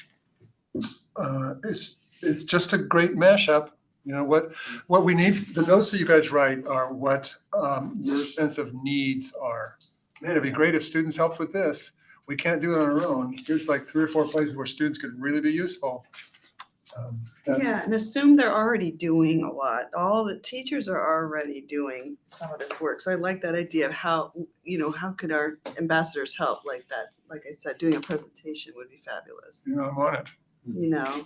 it's just a great mashup. What we need, the notes that you guys write are what your sense of needs are. Man, it'd be great if students helped with this. We can't do it on our own. Here's like 3 or 4 places where students could really be useful. Yeah, and assume they're already doing a lot. All the teachers are already doing some of this work. So I like that idea of how could our ambassadors help like that? Like I said, doing a presentation would be fabulous. I'm on it.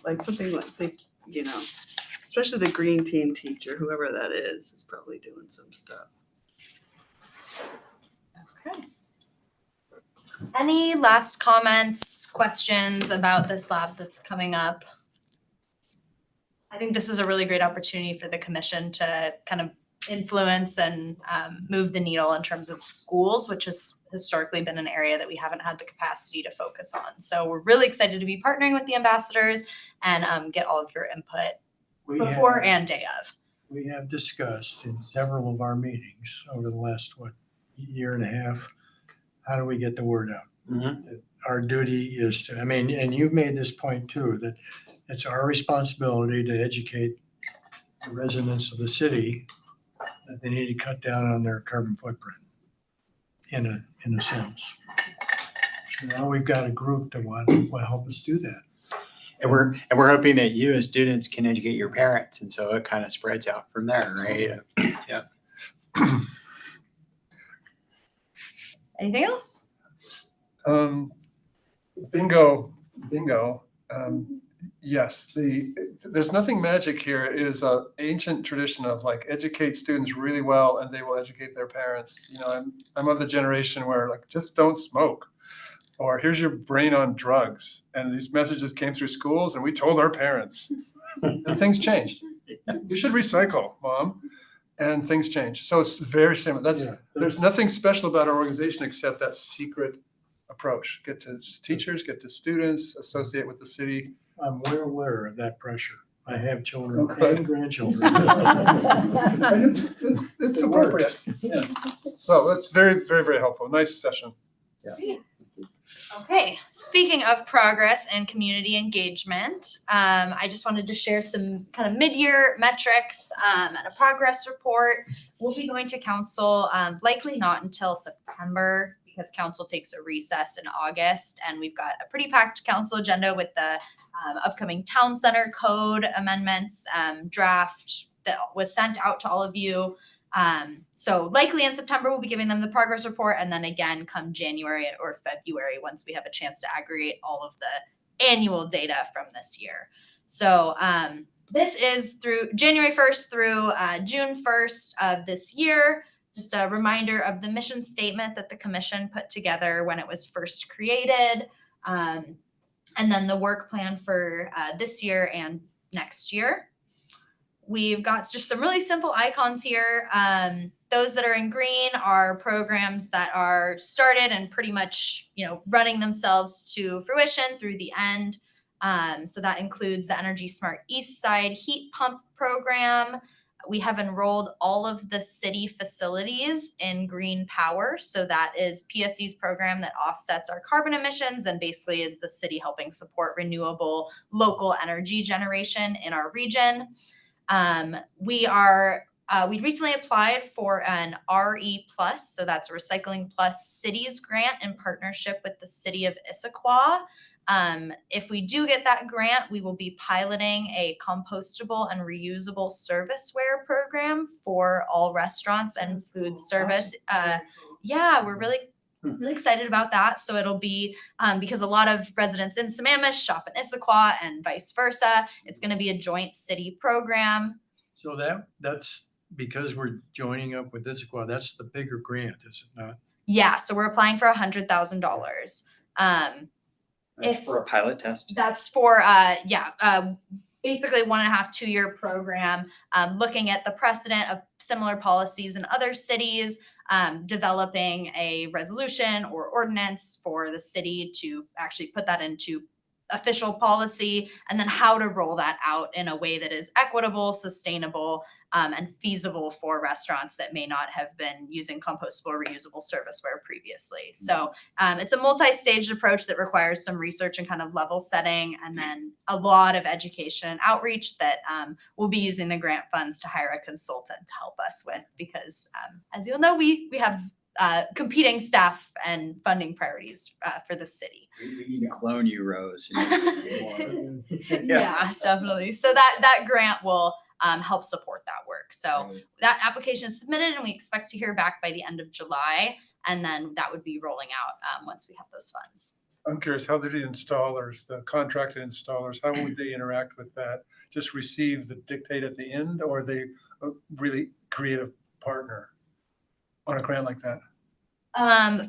Like something like especially the green team teacher, whoever that is probably doing some stuff. Okay. Any last comments, questions about this lab that's coming up? I think this is a really great opportunity for the commission to kind of influence and move the needle in terms of schools, which has historically been an area that we haven't had the capacity to focus on. So we're really excited to be partnering with the ambassadors and get all of your input before and day of. We have discussed in several of our meetings over the last, year and a half, how do we get the word out? Mm-hmm. Our duty is to, and you've made this point too, that it's our responsibility to educate the residents of the city that they need to cut down on their carbon footprint in a sense. So now we've got a group that will help us do that. And we're hoping that you as students can educate your parents, and so it kind of spreads out from there, right? Yeah. Anything else? Bingo. Yes, there's nothing magic here. It is an ancient tradition of like educate students really well and they will educate their parents. I'm of the generation where like just don't smoke, or here's your brain on drugs. And these messages came through schools and we told our parents and things changed. You should recycle, Mom. And things change. So it's very similar. There's nothing special about our organization except that secret approach. Get to teachers, get to students, associate with the city. I'm well aware of that pressure. I have children Okay. and grandchildren. And it's appropriate. Yeah. So that's very, very, very helpful. Nice session. Okay, speaking of progress and community engagement, I just wanted to share some kind of mid-year metrics and a progress report. We'll be going to council, likely not until September because council takes a recess in August, and we've got a pretty packed council agenda with the upcoming town center code amendments draft that was sent out to all of you. So likely in September, we'll be giving them the progress report, and then again come January or February, once we have a chance to aggregate all of the annual data from this year. So this is through January 1st through June 1st of this year. Just a reminder of the mission statement that the commission put together when it was first created, and then the work plan for this year and next year. We've got just some really simple icons here. Those that are in green are programs that are started and pretty much, running themselves to fruition through the end. So that includes the Energy Smart East Side heat pump program. We have enrolled all of the city facilities in green power. So that is PSE's program that offsets our carbon emissions and basically is the city helping support renewable local energy generation in our region. We recently applied for an RE+, so that's a Recycling Plus Cities grant in partnership with the city of Issaquah. If we do get that grant, we will be piloting a compostable and reusable serviceware program for all restaurants and food service. We're really excited about that. So it'll be, because a lot of residents in Sammamish shop in Issaquah and vice versa, it's going to be a joint city program. So that's because we're joining up with Issaquah, that's the bigger grant, is it not? Yeah, so we're applying for $100,000. For a pilot test? That's for, basically 1.5, 2-year program, looking at the precedent of similar policies in other cities, developing a resolution or ordinance for the city to actually put that into official policy, and then how to roll that out in a way that is equitable, sustainable, and feasible for restaurants that may not have been using compostable or reusable serviceware previously. So it's a multi-staged approach that requires some research and kind of level setting, and then a lot of education and outreach that we'll be using the grant funds to hire a consultant to help us with, because as you'll know, we have competing staff and funding priorities for the city. We need to clone you, Rose. Yeah, definitely. So that grant will help support that work. So that application is submitted and we expect to hear back by the end of July. And then that would be rolling out once we have those funds. I'm curious, how do the installers, the contracted installers, how would they interact with that? Just receive the dictate at the end, or are they a really creative partner on a grant like that?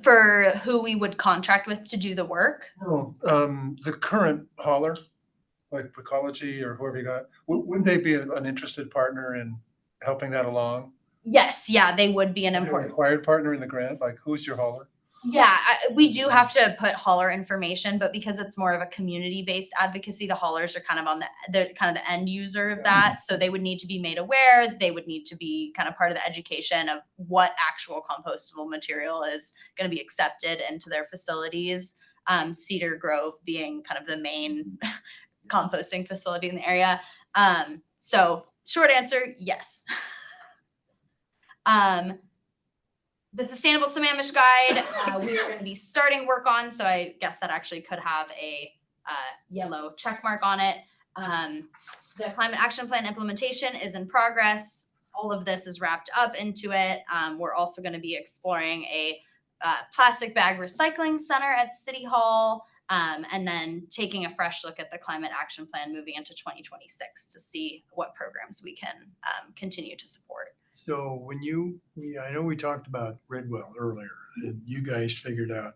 For who we would contract with to do the work? No, the current hauler, like Ecology or whoever you got, wouldn't they be an interested partner in helping that along? Yes, yeah, they would be an An important. required partner in the grant, like who's your hauler? Yeah, we do have to put hauler information, but because it's more of a community-based advocacy, the haulers are kind of they're kind of the end user of that. So they would need to be made aware. They would need to be kind of part of the education of what actual compostable material is going to be accepted into their facilities. Cedar Grove being kind of the main composting facility in the area. So short answer, yes. The Sustainable Sammamish Guide, we are going to be starting work on, so I guess that actually could have a yellow check mark on it. The Climate Action Plan implementation is in progress. All of this is wrapped up into it. We're also going to be exploring a plastic bag recycling center at City Hall, and then taking a fresh look at the Climate Action Plan moving into 2026 to see what programs we can continue to support. So I know we talked about Redwell earlier, and you guys figured out,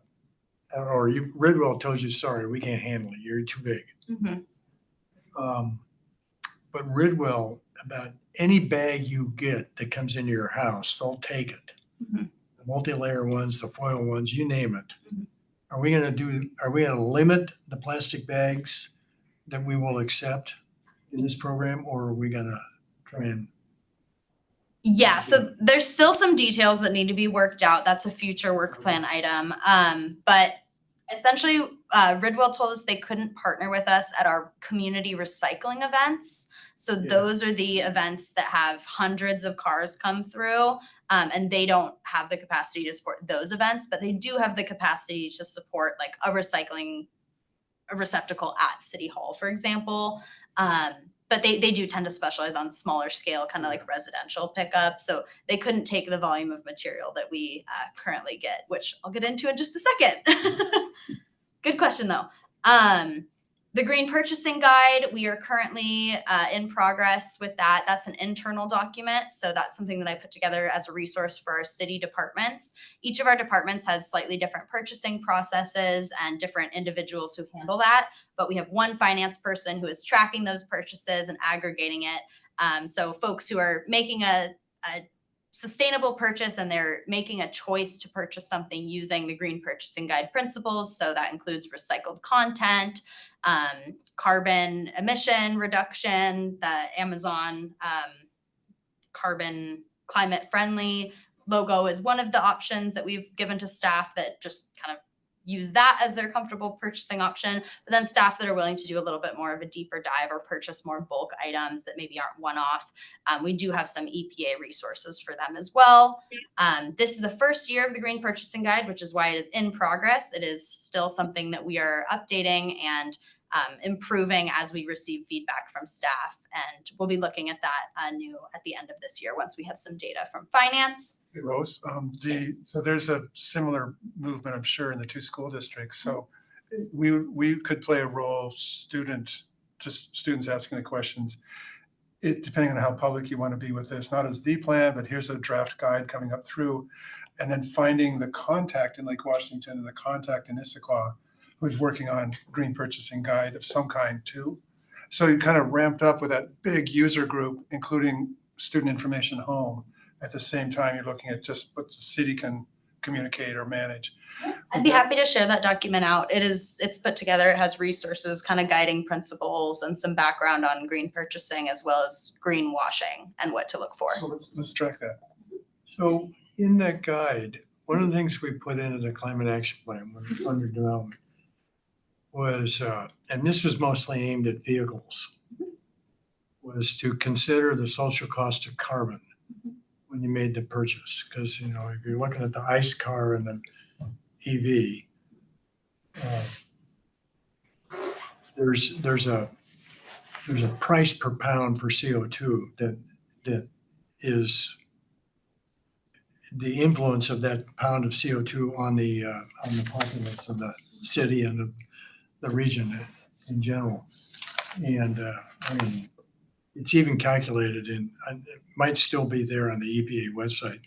Redwell told you, sorry, we can't handle it, you're too big. Mm-hmm. But Redwell, about any bag you get that comes into your house, they'll take it. Mm-hmm. The multi-layer ones, the foil ones, you name it. Mm-hmm. Are we going to limit the plastic bags that we will accept? in this program, or are we gonna try and? Yeah, so there's still some details that need to be worked out. That's a future work plan item. But essentially, Ridwell told us they couldn't partner with us at our community recycling events. So those are the events that have hundreds of cars come through, and they don't have the capacity to support those events, but they do have the capacity to support like a receptacle at City Hall, for example. But they do tend to specialize on smaller scale, kind of like residential pickup. So they couldn't take the volume of material that we currently get, which I'll get into in just a second. Good question though. The Green Purchasing Guide, we are currently in progress with that. That's an internal document. So that's something that I put together as a resource for our city departments. Each of our departments has slightly different purchasing processes and different individuals who handle that. But we have one finance person who is tracking those purchases and aggregating it. So folks who are making a sustainable purchase and they're making a choice to purchase something using the Green Purchasing Guide principles. So that includes recycled content, carbon emission reduction, the Amazon carbon climate friendly logo is one of the options that we've given to staff that just kind of use that as their comfortable purchasing option. But then staff that are willing to do a little bit more of a deeper dive or purchase more bulk items that maybe aren't one-off, we do have some EPA resources for them as well. This is the first year of the Green Purchasing Guide, which is why it is in progress. It is still something that we are updating and improving as we receive feedback from staff. And we'll be looking at that new at the end of this year once we have some data from finance. Hey, Rose, so there's a similar movement, I'm sure, in the 2 school districts. So we could play a role, students asking the questions. Depending on how public you want to be with this, not as the plan, but here's a draft guide coming up through, and then finding the contact in Lake Washington and the contact in Issaquah who's working on Green Purchasing Guide of some kind too. So you kind of ramped up with that big user group, including student information home. At the same time, you're looking at just what the city can communicate or manage. I'd be happy to share that document out. It's put together. It has resources, kind of guiding principles and some background on green purchasing as well as greenwashing and what to look for. So let's track that. So in that guide, one of the things we put into the climate action plan when it was under development was, and this was mostly aimed at vehicles, was to consider the social cost of carbon when you made the purchase. Because, you know, if you're looking at the ICE car and the EV, there's a price per pound for CO2 that is the influence of that pound of CO2 on the populace of the city and the region in general. And I mean, it's even calculated it might still be there on the EPA website,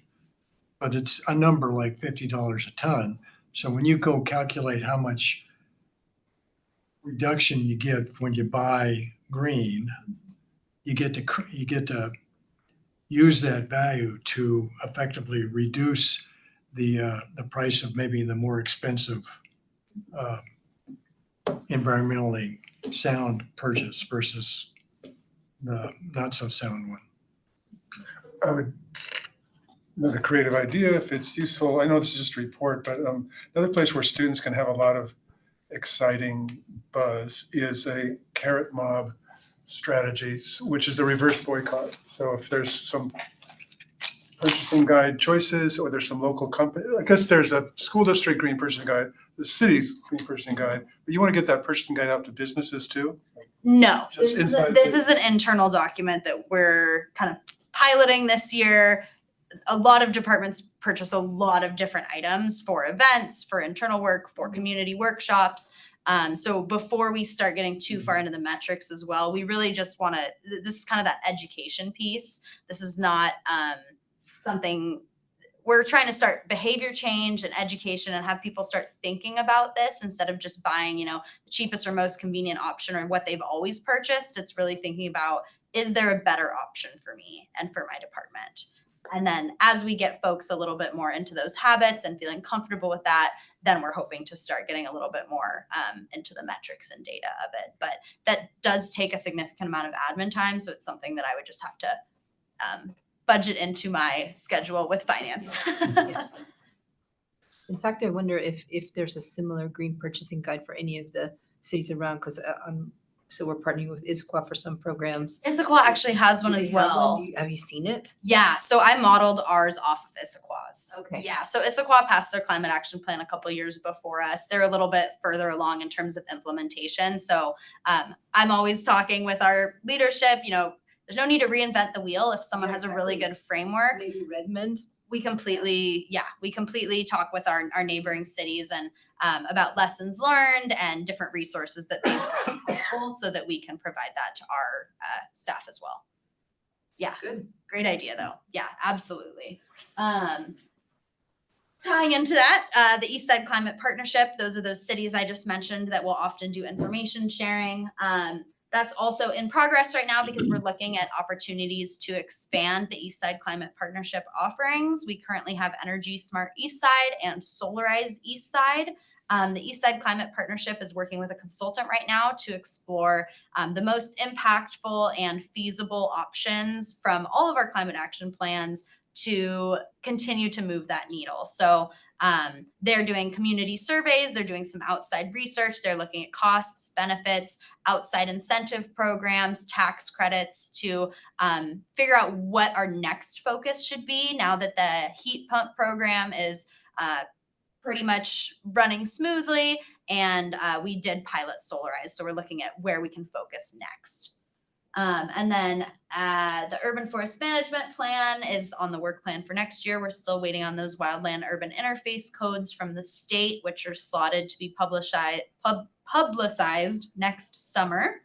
but it's a number like $50 a ton. So when you go calculate how much reduction you get when you buy green, you get to use that value to effectively reduce the price of maybe the more expensive environmentally sound purchase versus the not so sound one. I would, another creative idea if it's useful. I know this is just a report, but another place where students can have a lot of exciting buzz is a carrot mob strategies, which is the reverse boycott. So if there's some purchasing guide choices or there's some local company, I guess there's a school district green purchasing guide, the city's green purchasing guide, but you want to get that purchasing guide out to businesses too? No, Just this is an internal document that we're kind of piloting this year. A lot of departments purchase a lot of different items for events, for internal work, for community workshops. So before we start getting too far into the metrics as well, we really just want to, this is kind of that education piece. This is not something, we're trying to start behavior change and education and have people start thinking about this instead of just buying, you know, the cheapest or most convenient option or what they've always purchased. It's really thinking about, is there a better option for me and for my department? And then as we get folks a little bit more into those habits and feeling comfortable with that, then we're hoping to start getting a little bit more into the metrics and data of it. But that does take a significant amount of admin time. So it's something that I would just have to budget into my schedule with finance. In fact, I wonder if there's a similar green purchasing guide for any of the cities around, because so we're partnering with Issaquah for some programs. Issaquah actually has Do one they as have one? well. Have you seen it? Yeah, so I modeled ours off of Issaquah's. Okay. Yeah, so Issaquah passed their climate action plan a couple years before us. They're a little bit further along in terms of implementation. So I'm always talking with our leadership, there's no need to reinvent the wheel if someone has a really good framework. Maybe Redmond. We completely talk with our neighboring cities and about lessons learned and different resources that they've helpful so that we can provide that to our staff as well. Yeah, Good. Great idea though. Yeah, absolutely. Tying into that, the East Side Climate Partnership, those are those cities I just mentioned that will often do information sharing. That's also in progress right now because we're looking at opportunities to expand the East Side Climate Partnership offerings. We currently have Energy Smart East Side and Solarize East Side. The East Side Climate Partnership is working with a consultant right now to explore the most impactful and feasible options from all of our climate action plans to continue to move that needle. So they're doing community surveys, they're doing some outside research, they're looking at costs, benefits, outside incentive programs, tax credits to figure out what our next focus should be now that the heat pump program is pretty much running smoothly, and we did pilot Solarize, so we're looking at where we can focus next. And then the urban forest management plan is on the work plan for next year. We're still waiting on those wildland urban interface codes from the state, which are slotted to be publicized next summer.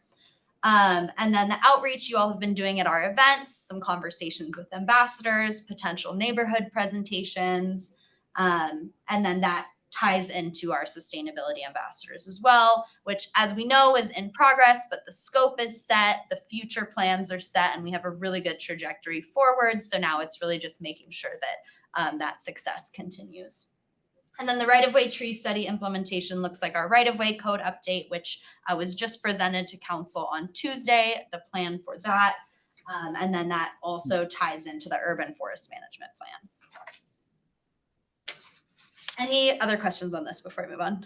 And then the outreach you all have been doing at our events, some conversations with ambassadors, potential neighborhood presentations, and then that ties into our sustainability ambassadors as well, which as we know is in progress, but the scope is set, the future plans are set, and we have a really good trajectory forward. So now it's really just making sure that that success continues. And then the right-of-way tree study implementation looks like our right-of-way code update, which was just presented to council on Tuesday, the plan for that. And then that also ties into the urban forest management plan. Any other questions on this before I move on?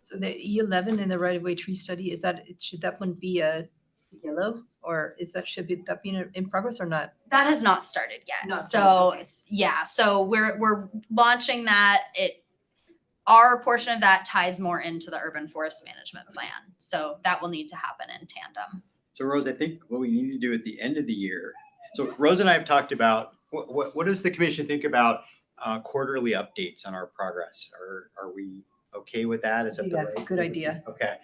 So the E11 in the right-of-way tree study, should that one be a yellow, or should that be in progress or not? That has not started yet. Not So started, okay. yeah, so we're launching that. Our portion of that ties more into the urban forest management plan. So that will need to happen in tandem. So Rose, I think what we need to do at the end of the year. So Rose and I have talked about what does the commission think about quarterly updates on our progress? Are we okay with that? Is that That's a good idea. Okay.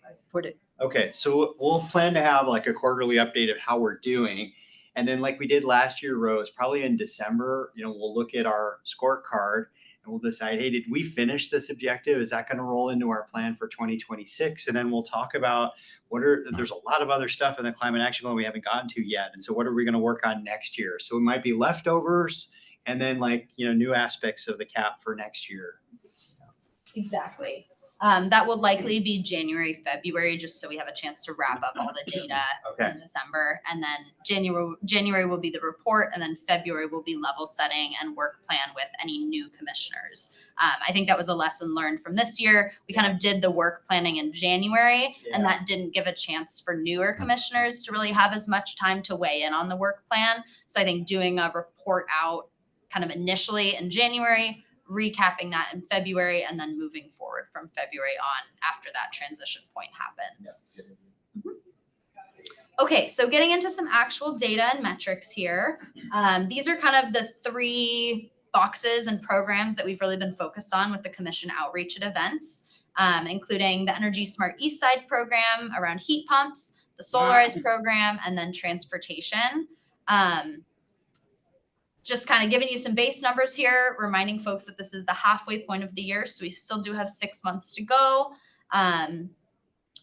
I support it. Okay, so we'll plan to have like a quarterly update of how we're doing. And then like we did last year, Rose, probably in December, we'll look at our scorecard and we'll decide, hey, did we finish this objective? Is that going to roll into our plan for 2026? And then we'll talk about there's a lot of other stuff in the climate action plan we haven't gotten to yet. And so what are we going to work on next year? So it might be leftovers and then new aspects of the cap for next year. Exactly. That will likely be January, February, just so we have a chance to wrap up all the data in December. And then January will be the report, and then February will be level setting and work plan with any new commissioners. I think that was a lesson learned from this year. We kind of did the work planning in January, and that didn't give a chance for newer commissioners to really have as much time to weigh in on the work plan. So I think doing a report out kind of initially in January, recapping that in February, and then moving forward from February on after that transition point happens. Okay, so getting into some actual data and metrics here. These are kind of the 3 boxes and programs that we've really been focused on with the commission outreach at events, including the Energy Smart East Side program around heat pumps, the Solarize program, and then transportation. Just kind of giving you some base numbers here, reminding folks that this is the halfway point of the year, so we still do have 6 months to go.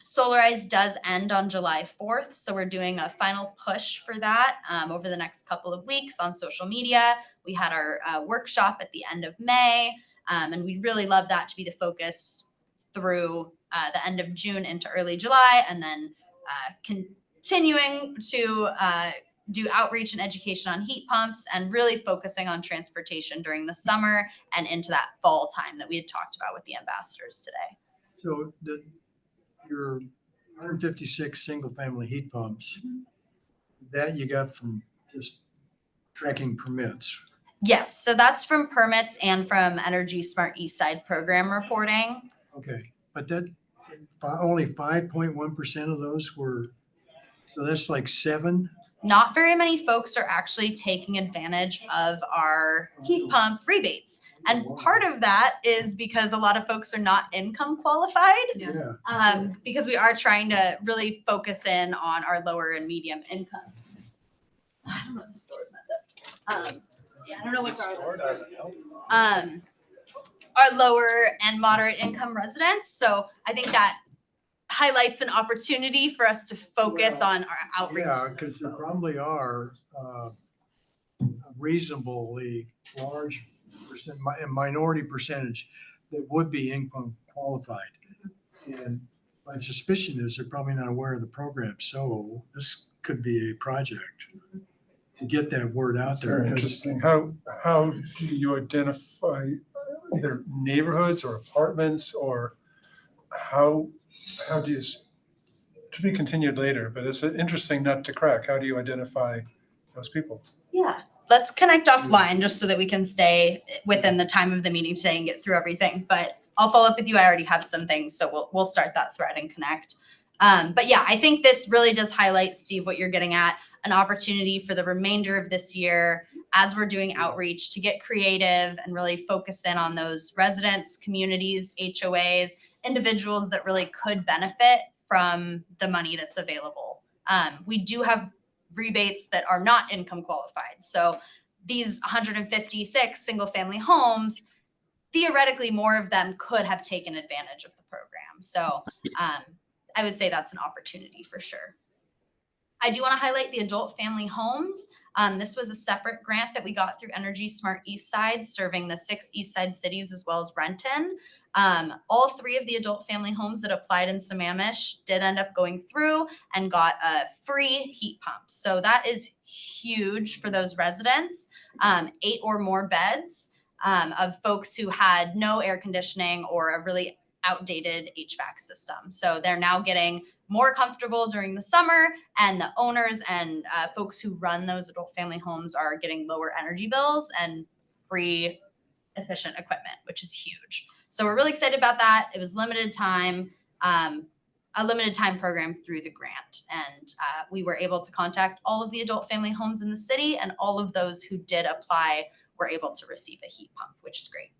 Solarize does end on July 4th, so we're doing a final push for that over the next couple of weeks on social media. We had our workshop at the end of May, and we'd really love that to be the focus through the end of June into early July, and then continuing to do outreach and education on heat pumps and really focusing on transportation during the summer and into that fall time that we had talked about with the ambassadors today. So your 156 single-family heat pumps, that you got from just tracking permits. Yes, so that's from permits and from Energy Smart East Side program reporting. Okay, but that only 5.1% of those were, so that's like 7. Not very many folks are actually taking advantage of our heat pump rebates. And part of that is because a lot of folks are not income qualified. Yeah. Because we are trying to really focus in on our lower and medium income. I don't know if the store's messed up. Yeah, I don't know what's wrong with this store. Our lower and moderate income residents. So I think that highlights an opportunity for us to focus on our outreach. Yeah, because there probably are a reasonably large minority percentage that would be income qualified. And my suspicion is they're probably not aware of the program. So this could be a project to get that word out there. Very interesting. How do you identify either neighborhoods or apartments, or how do you, to be continued later, but it's an interesting nut to crack. How do you identify those people? Yeah, let's connect offline just so that we can stay within the time of the meeting today and get through everything. But I'll follow up with you. I already have some things, so we'll start that thread and connect. But yeah, I think this really does highlight, Steve, what you're getting at, an opportunity for the remainder of this year as we're doing outreach to get creative and really focus in on those residents, communities, HOAs, individuals that really could benefit from the money that's available. We do have rebates that are not income qualified. So these 156 single family homes, theoretically more of them could have taken advantage of the program. So I would say that's an opportunity for sure. I do want to highlight the adult family homes. This was a separate grant that we got through Energy Smart East Side, serving the 6 East Side cities as well as Renton. All 3 of the adult family homes that applied in Sammamish did end up going through and got a free heat pump. So that is huge for those residents. 8 or more beds of folks who had no air conditioning or a really outdated HVAC system. So they're now getting more comfortable during the summer, and the owners and folks who run those adult family homes are getting lower energy bills and free efficient equipment, which is huge. So we're really excited about that. It was limited time, a limited time program through the grant. And we were able to contact all of the adult family homes in the city, and all of those who did apply were able to receive a heat pump, which is great.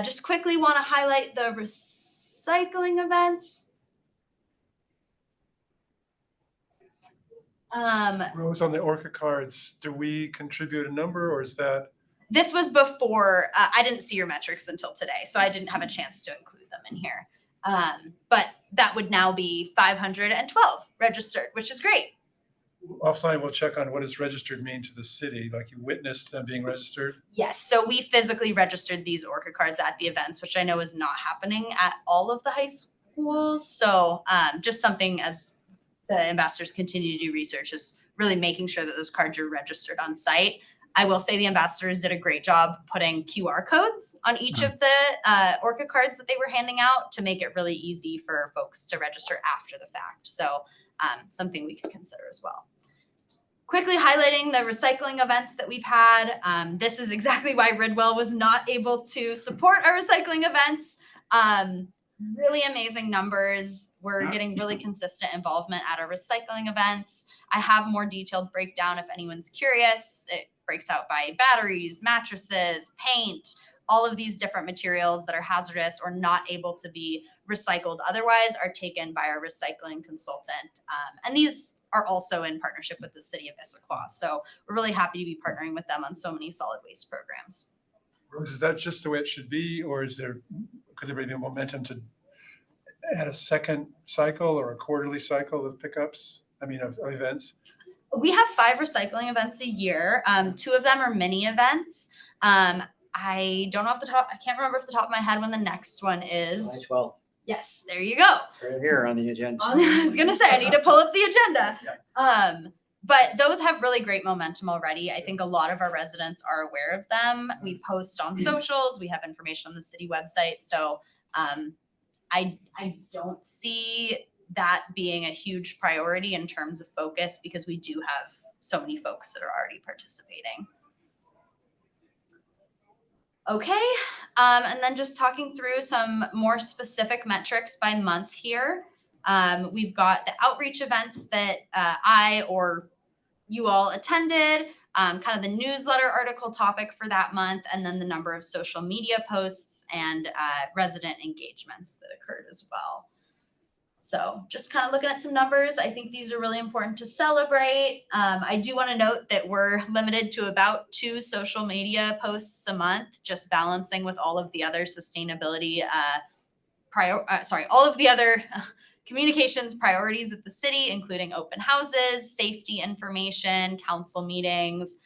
Just quickly want to highlight the recycling events. Rose, on the Orca cards, do we contribute a number, or is that? This was before, I didn't see your metrics until today, so I didn't have a chance to include them in here. But that would now be 512 registered, which is great. Offline, we'll check on what does registered mean to the city, like you witnessed them being registered? Yes, so we physically registered these Orca cards at the events, which I know is not happening at all of the high schools. So just something as the ambassadors continue to do research is really making sure that those cards are registered on site. I will say the ambassadors did a great job putting QR codes on each of the Orca cards that they were handing out to make it really easy for folks to register after the fact. So something we could consider as well. Quickly highlighting the recycling events that we've had. This is exactly why Ridwell was not able to support our recycling events. Really amazing numbers. We're getting really consistent involvement at our recycling events. I have more detailed breakdown if anyone's curious. It breaks out by batteries, mattresses, paint, all of these different materials that are hazardous or not able to be recycled otherwise are taken by our recycling consultant. And these are also in partnership with the city of Issaquah. So we're really happy to be partnering with them on so many solid waste programs. Rose, is that just the way it should be, or could there be momentum to add a second cycle or a quarterly cycle of pickups? I mean, of events? We have 5 recycling events a year. 2 of them are mini events. I don't know I can't remember off the top of my head when the next one is. July 12th, Yes, there you go. right here on the agenda. I was gonna say, I need to pull up the agenda. But those have really great momentum already. I think a lot of our residents are aware of them. We post on socials, we have information on the city website. So I don't see that being a huge priority in terms of focus because we do have so many folks that are already participating. Okay, and then just talking through some more specific metrics by month here. We've got the outreach events that I or you all attended, kind of the newsletter article topic for that month, and then the number of social media posts and resident engagements that occurred as well. So just kind of looking at some numbers, I think these are really important to celebrate. I do want to note that we're limited to about 2 social media posts a month, just balancing with all of the other sustainability, all of the other communications priorities at the city, including open houses, safety information, council meetings.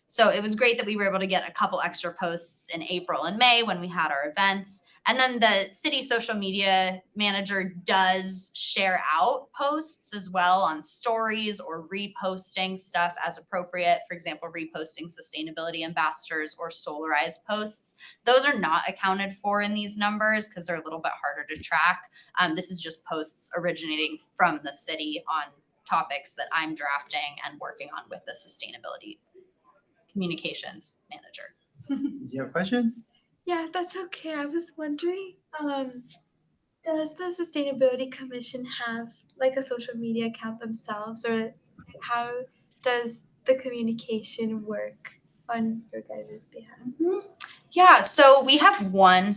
So it was great that we were able to get a couple extra posts in April and May when we had our events. And then the city social media manager does share out posts as well on stories or reposting stuff as appropriate. For example, reposting sustainability ambassadors or solarized posts. Those are not accounted for in these numbers because they're a little bit harder to track. This is just posts originating from the city on topics that I'm drafting and working on with the sustainability communications manager. Do you have a question? Yeah, that's okay. I was wondering, does the Sustainability Commission have like a social media account themselves, or how does the communication work on your guys' behalf? Yeah, so we have one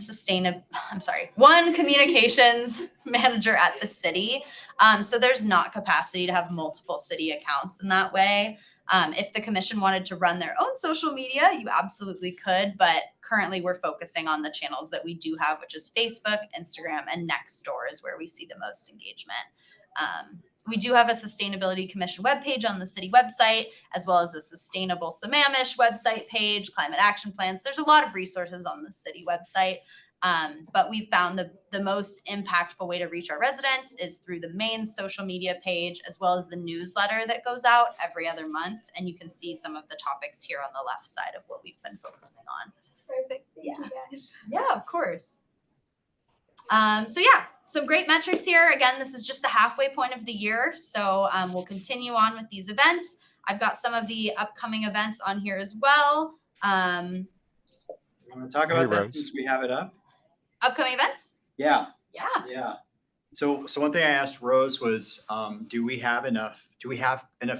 communications manager at the city. So there's not capacity to have multiple city accounts in that way. If the commission wanted to run their own social media, you absolutely could, but currently we're focusing on the channels that we do have, which is Facebook, Instagram, and Nextdoor is where we see the most engagement. We do have a Sustainability Commission webpage on the city website, as well as a Sustainable Sammamish website page, climate action plans. There's a lot of resources on the city website, but we've found the most impactful way to reach our residents is through the main social media page, as well as the newsletter that goes out every other month. And you can see some of the topics here on the left side of what we've been focusing on. Perfect. Thank you guys. Yeah, of course. So yeah, some great metrics here. Again, this is just the halfway point of the year. So we'll continue on with these events. I've got some of the upcoming events on here as well. You want to talk about that since we have it up? Upcoming events? Yeah. Yeah. Yeah. So one thing I asked Rose was, do we have enough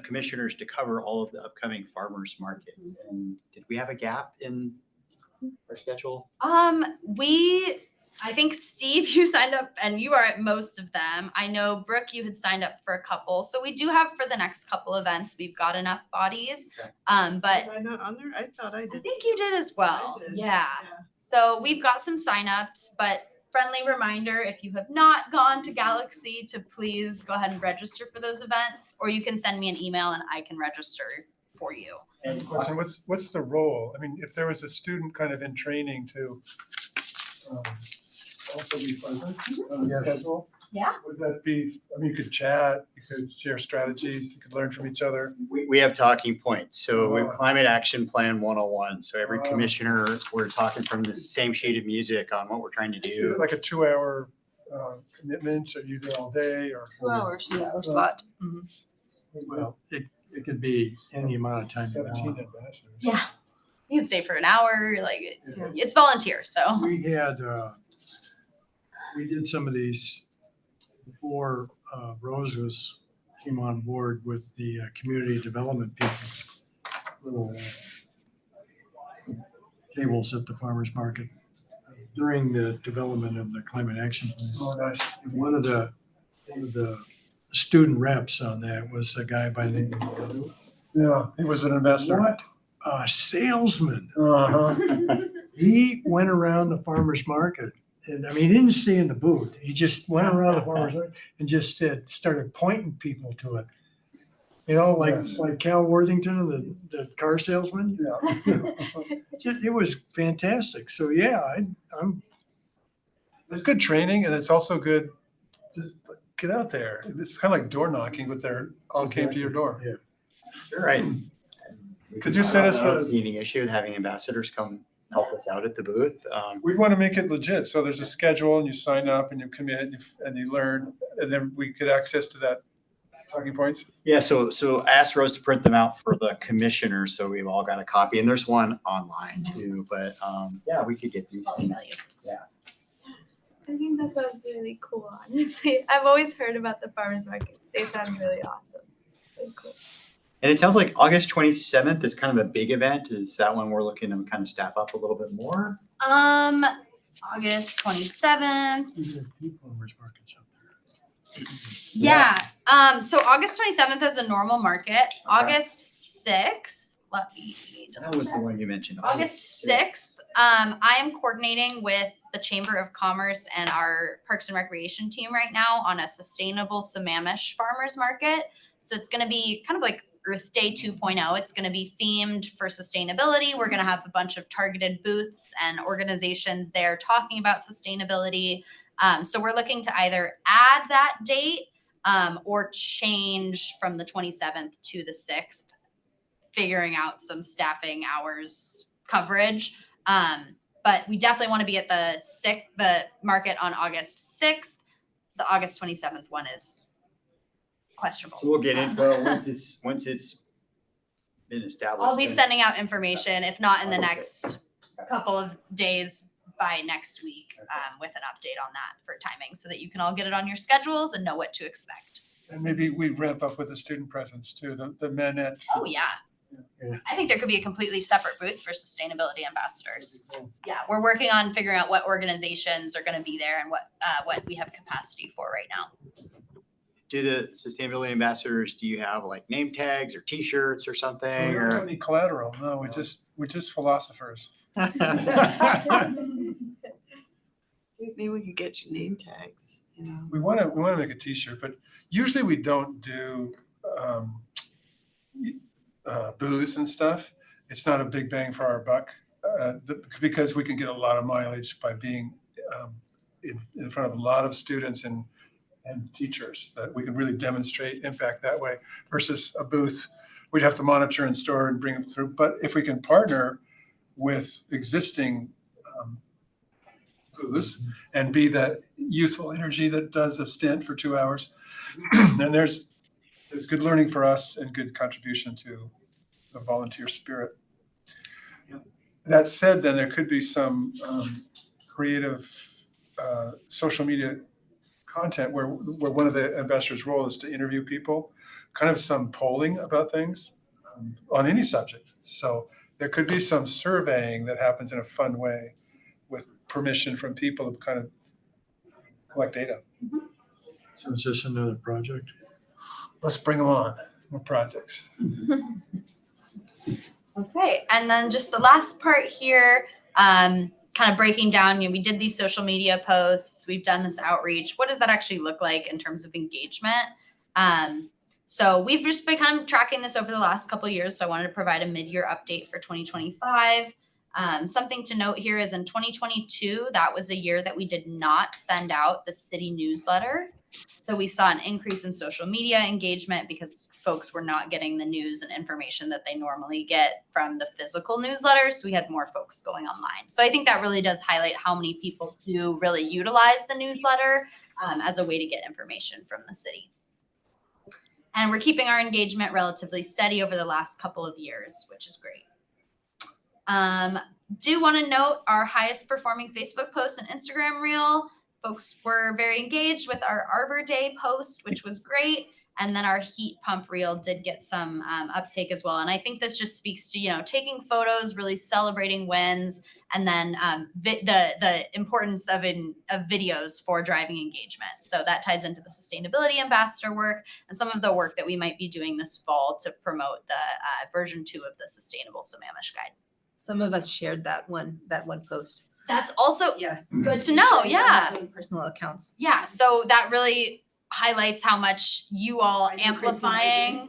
commissioners to cover all of the upcoming farmers markets? And did we have a gap in our schedule? I think Steve, you signed up and you are at most of them. I know Brooke, you had signed up for a couple. So we do have for the next couple events, we've got enough bodies. Okay. But Was I not on there? I thought I did. I think you did as well. I did. Yeah. So we've got some signups, but friendly reminder, if you have not gone to Galaxy, to please go ahead and register for those events, or you can send me an email and I can register for you. And question, what's the role? I mean, if there was a student kind of in training to also be present on the schedule, Yeah. would that be, I mean, you could chat, you could share strategies, you could learn from each other. We have talking points. So we have Oh. Climate Action Plan 101. So every Oh. commissioner, we're talking from the same sheet of music on what we're trying to Is it do. like a 2-hour commitment, or you there all day, or? 2 hours. 2 hour slot. Well, it could be any amount of time. you 17 want. ambassadors. Yeah. You can stay for an hour, like it's volunteer, so. We had, we did some of these before Rose came on board with the community development people. Little tables at the farmer's market during the development of the climate action plan. Oh, nice. And one of the student reps on that was a guy by the name of Yeah, he was an ambassador. What a salesman. Uh-huh. He went around the farmer's market And I mean, he didn't stay in the booth. He just went around the farmers market and just started pointing people to it. You know, like Cal Worthington and the car salesman. It was fantastic. So yeah, I'm. It's good training, and it's also good, just get out there. It's kind of like door knocking, but they're all came to your door. Yeah. You're right. Could you send us I don't the- see any issue with having ambassadors come help us out at the booth. We'd want to make it legit. So there's a schedule and you sign up and you commit and you learn, and then we get access to that talking points. Yeah, so I asked Rose to print them out for the commissioners, so we've all got a copy, and there's one online too, but yeah, we could get these. Yeah. I think that sounds really cool, honestly. I've always heard about the farmers markets. They sound really awesome. Really cool. And it sounds like August 27th is kind of a big event. Is that one we're looking to kind of staff up a little bit more? August 27th. Farmers markets up there. Yeah. So August 27th is a normal market. August 6th, let me That was the one you mentioned. August 6th, I am coordinating with the Chamber of Commerce and our Parks and Recreation team right now on a sustainable Sammamish farmers market. So it's going to be kind of like Earth Day 2.0. It's going to be themed for sustainability. We're going to have a bunch of targeted booths and organizations there talking about sustainability. So we're looking to either add that date or change from the 27th to the 6th, figuring out some staffing hours coverage. But we definitely want to be at the market on August 6th. The August 27th one is questionable. So we'll get info once it's been established. I'll be sending out information, if not in the August next couple of days, by next week, with an update on that for timing, so that you can all get it on your schedules and know what to expect. And maybe we ramp up with the student presence too, the men at. Oh, yeah. I think there could be a completely separate booth for sustainability ambassadors. Yeah, we're working on figuring out what organizations are going to be there and what we have capacity for right now. Do the sustainability ambassadors, do you have like name tags or T-shirts or something? We don't Or have any collateral. No, we're just philosophers. Maybe we could get you name tags, you know. We want to make a T-shirt, but usually we don't do booze and stuff. It's not a big bang for our buck because we can get a lot of mileage by being in front of a lot of students and teachers, that we can really demonstrate impact that way versus a booth. We'd have to monitor and store and bring them through. But if we can partner with existing booths and be that youthful energy that does a stint for 2 hours, then there's good learning for us and good contribution to the volunteer spirit. That said, then there could be some creative social media content where one of the ambassadors' role is to interview people, kind of some polling about things on any subject. So there could be some surveying that happens in a fun way with permission from people to kind of collect data. So is this another project? Let's bring them on, more projects. Okay, and then just the last part here, kind of breaking down, we did these social media posts, we've done this outreach. What does that actually look like in terms of engagement? So we've just been kind of tracking this over the last couple of years. So I wanted to provide a mid-year update for 2025. Something to note here is in 2022, that was a year that we did not send out the city newsletter. So we saw an increase in social media engagement because folks were not getting the news and information that they normally get from the physical newsletter. So we had more folks going online. So I think that really does highlight how many people do really utilize the newsletter as a way to get information from the city. And we're keeping our engagement relatively steady over the last couple of years, which is great. Do want to note our highest performing Facebook post and Instagram reel. Folks were very engaged with our Arbor Day post, which was great. And then our heat pump reel did get some uptake as well. And I think this just speaks to, taking photos, really celebrating wins, and then the importance of videos for driving engagement. So that ties into the sustainability ambassador work and some of the work that we might be doing this fall to promote the version 2 of the Sustainable Sammamish Guide. Some of us shared that one post. That's also Yeah. good to know. Yeah. Personal accounts. Yeah. So that really highlights how much you all amplifying.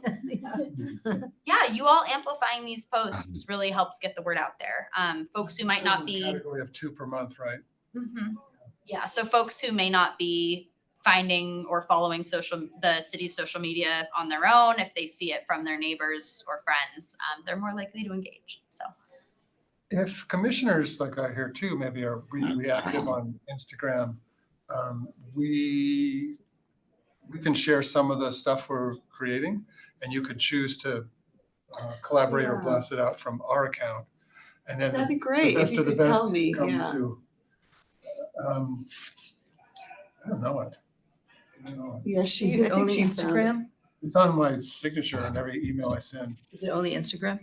Yeah, you all amplifying these posts really helps get the word out there. Folks who might not be. Category of 2 per month, right? Mhm. Yeah, so folks who may not be finding or following the city's social media on their own, if they see it from their neighbors or friends, they're more likely to engage. So If commissioners, like I hear too, maybe are really active on Instagram, we can share some of the stuff we're creating, and you could choose to collaborate or blast it out from our account. And then That'd be the great if best you of the could best tell me, comes yeah. to, I don't know it. Yeah, Is it only Instagram? It's on my signature in every email I send. Is it only Instagram?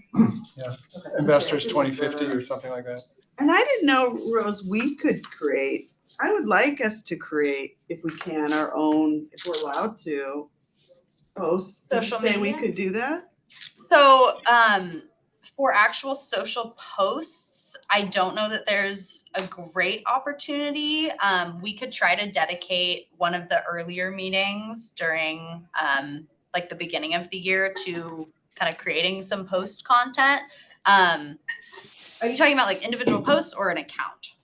Yeah, Investors 2050 or something like that. And I didn't know, Rose, we could create, I would like us to create, if we can, our own, if we're allowed to, posts. Did you Social say we media? could do that? So for actual social posts, I don't know that there's a great opportunity. We could try to dedicate one of the earlier meetings during like the beginning of the year to kind of creating some post content. Are you talking about like individual posts or an account?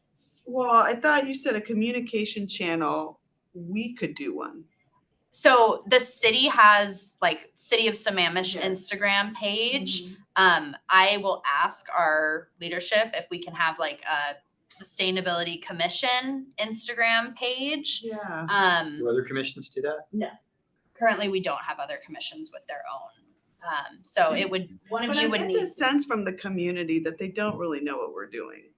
Well, I thought you said a communication channel, we could do one. So the city has like City of Sammamish Yes. Instagram page. I will ask our leadership if we can have like a sustainability commission Instagram page. Yeah. Do other commissions do that? No. Currently, we don't have other commissions with their own. So it would, one of But you I would get need. the sense from the community that they don't really know what we're doing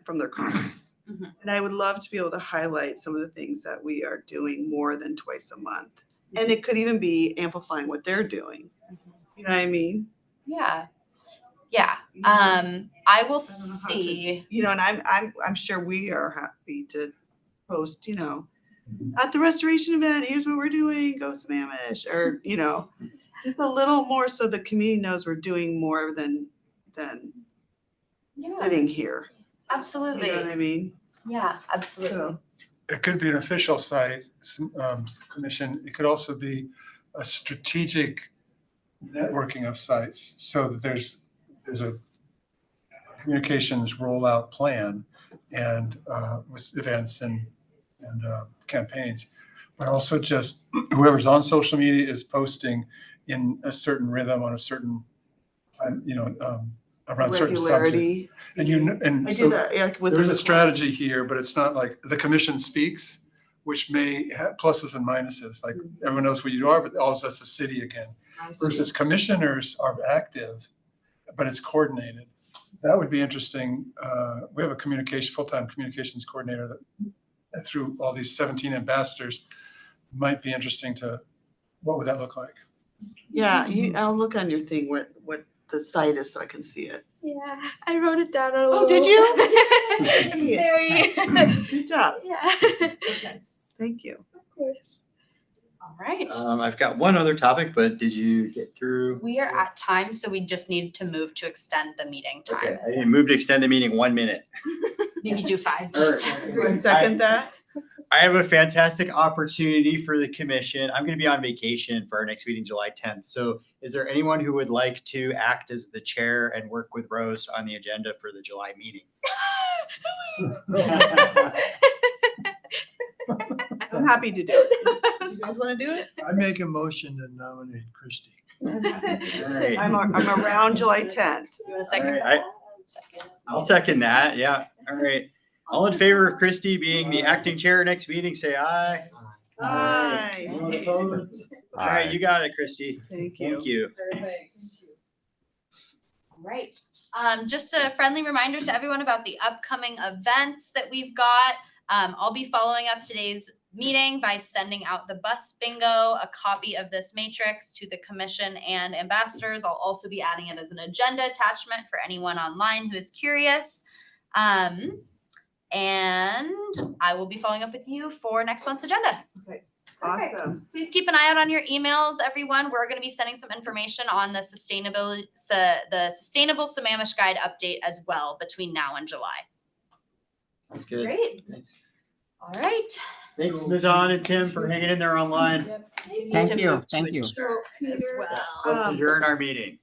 from their comments. Mhm. And I would love to be able to highlight some of the things that we are doing more than twice a month. And it could even be amplifying what they're doing. You know what I mean? Yeah. Yeah. Yeah. I will I don't know how to- see. You know, and I'm sure we are happy to post, you know, at the restoration event, here's what we're doing, go Sammamish, or, you know, just a little more so the community knows we're doing more than Yeah. sitting here. Absolutely. You know what I mean? Yeah, absolutely. So, It could be an official site, commission. It could also be a strategic networking of sites so that there's a communications rollout plan and with events and campaigns, but also just whoever's on social media is posting in a certain rhythm on a certain time, around certain subjects. regularity. And I so do that, yeah, like with. there's a strategy here, but it's not like the commission speaks, which may have pluses and minuses. Like everyone knows who you are, but also that's the city again. I see. Versus commissioners are active, but it's coordinated. That would be interesting. We have a full-time communications coordinator that through all these 17 ambassadors might be interesting what would that look like? Yeah, I'll look on your thing what the site is so I can see it. Yeah, I wrote it down a Oh, little. did you? It's very. Good job. Yeah. Okay, thank you. Of course. All right. I've got one other topic, but did you get through? We are at time, so we just need to move to extend the meeting time. Okay, I didn't move to extend the meeting 1 minute. Maybe do 5. All Just I second that. I have a fantastic opportunity for the commission. I'm going to be on vacation for our next meeting, July 10th. So is there anyone who would like to act as the chair and work with Rose on the agenda for the July meeting? I'm happy to do it. You guys want to do it? I make a motion to nominate Christie. All right. I'm around July 10th. You want a second? All right, I'll second that. Yeah. All right. All in favor of Christie being the acting chair next meeting, say aye. Aye. Anyone opposed? All right, you got it, Christie. Thank you. Thank you. Perfect. All right. Just a friendly reminder to everyone about the upcoming events that we've got. I'll be following up today's meeting by sending out the bus bingo, a copy of this matrix to the commission and ambassadors. I'll also be adding it as an agenda attachment for anyone online who is curious. And I will be following up with you for next month's agenda. Okay. Perfect. Awesome. Please keep an eye out on your emails, everyone. We're going to be sending some information on the Sustainable Sammamish Guide update as well between now and July. That's good. Great. Thanks. All right. Thanks, Ms. On and Tim, for hanging in there online. Yep. Thank you, thank you. As well. Let's adjourn our meeting.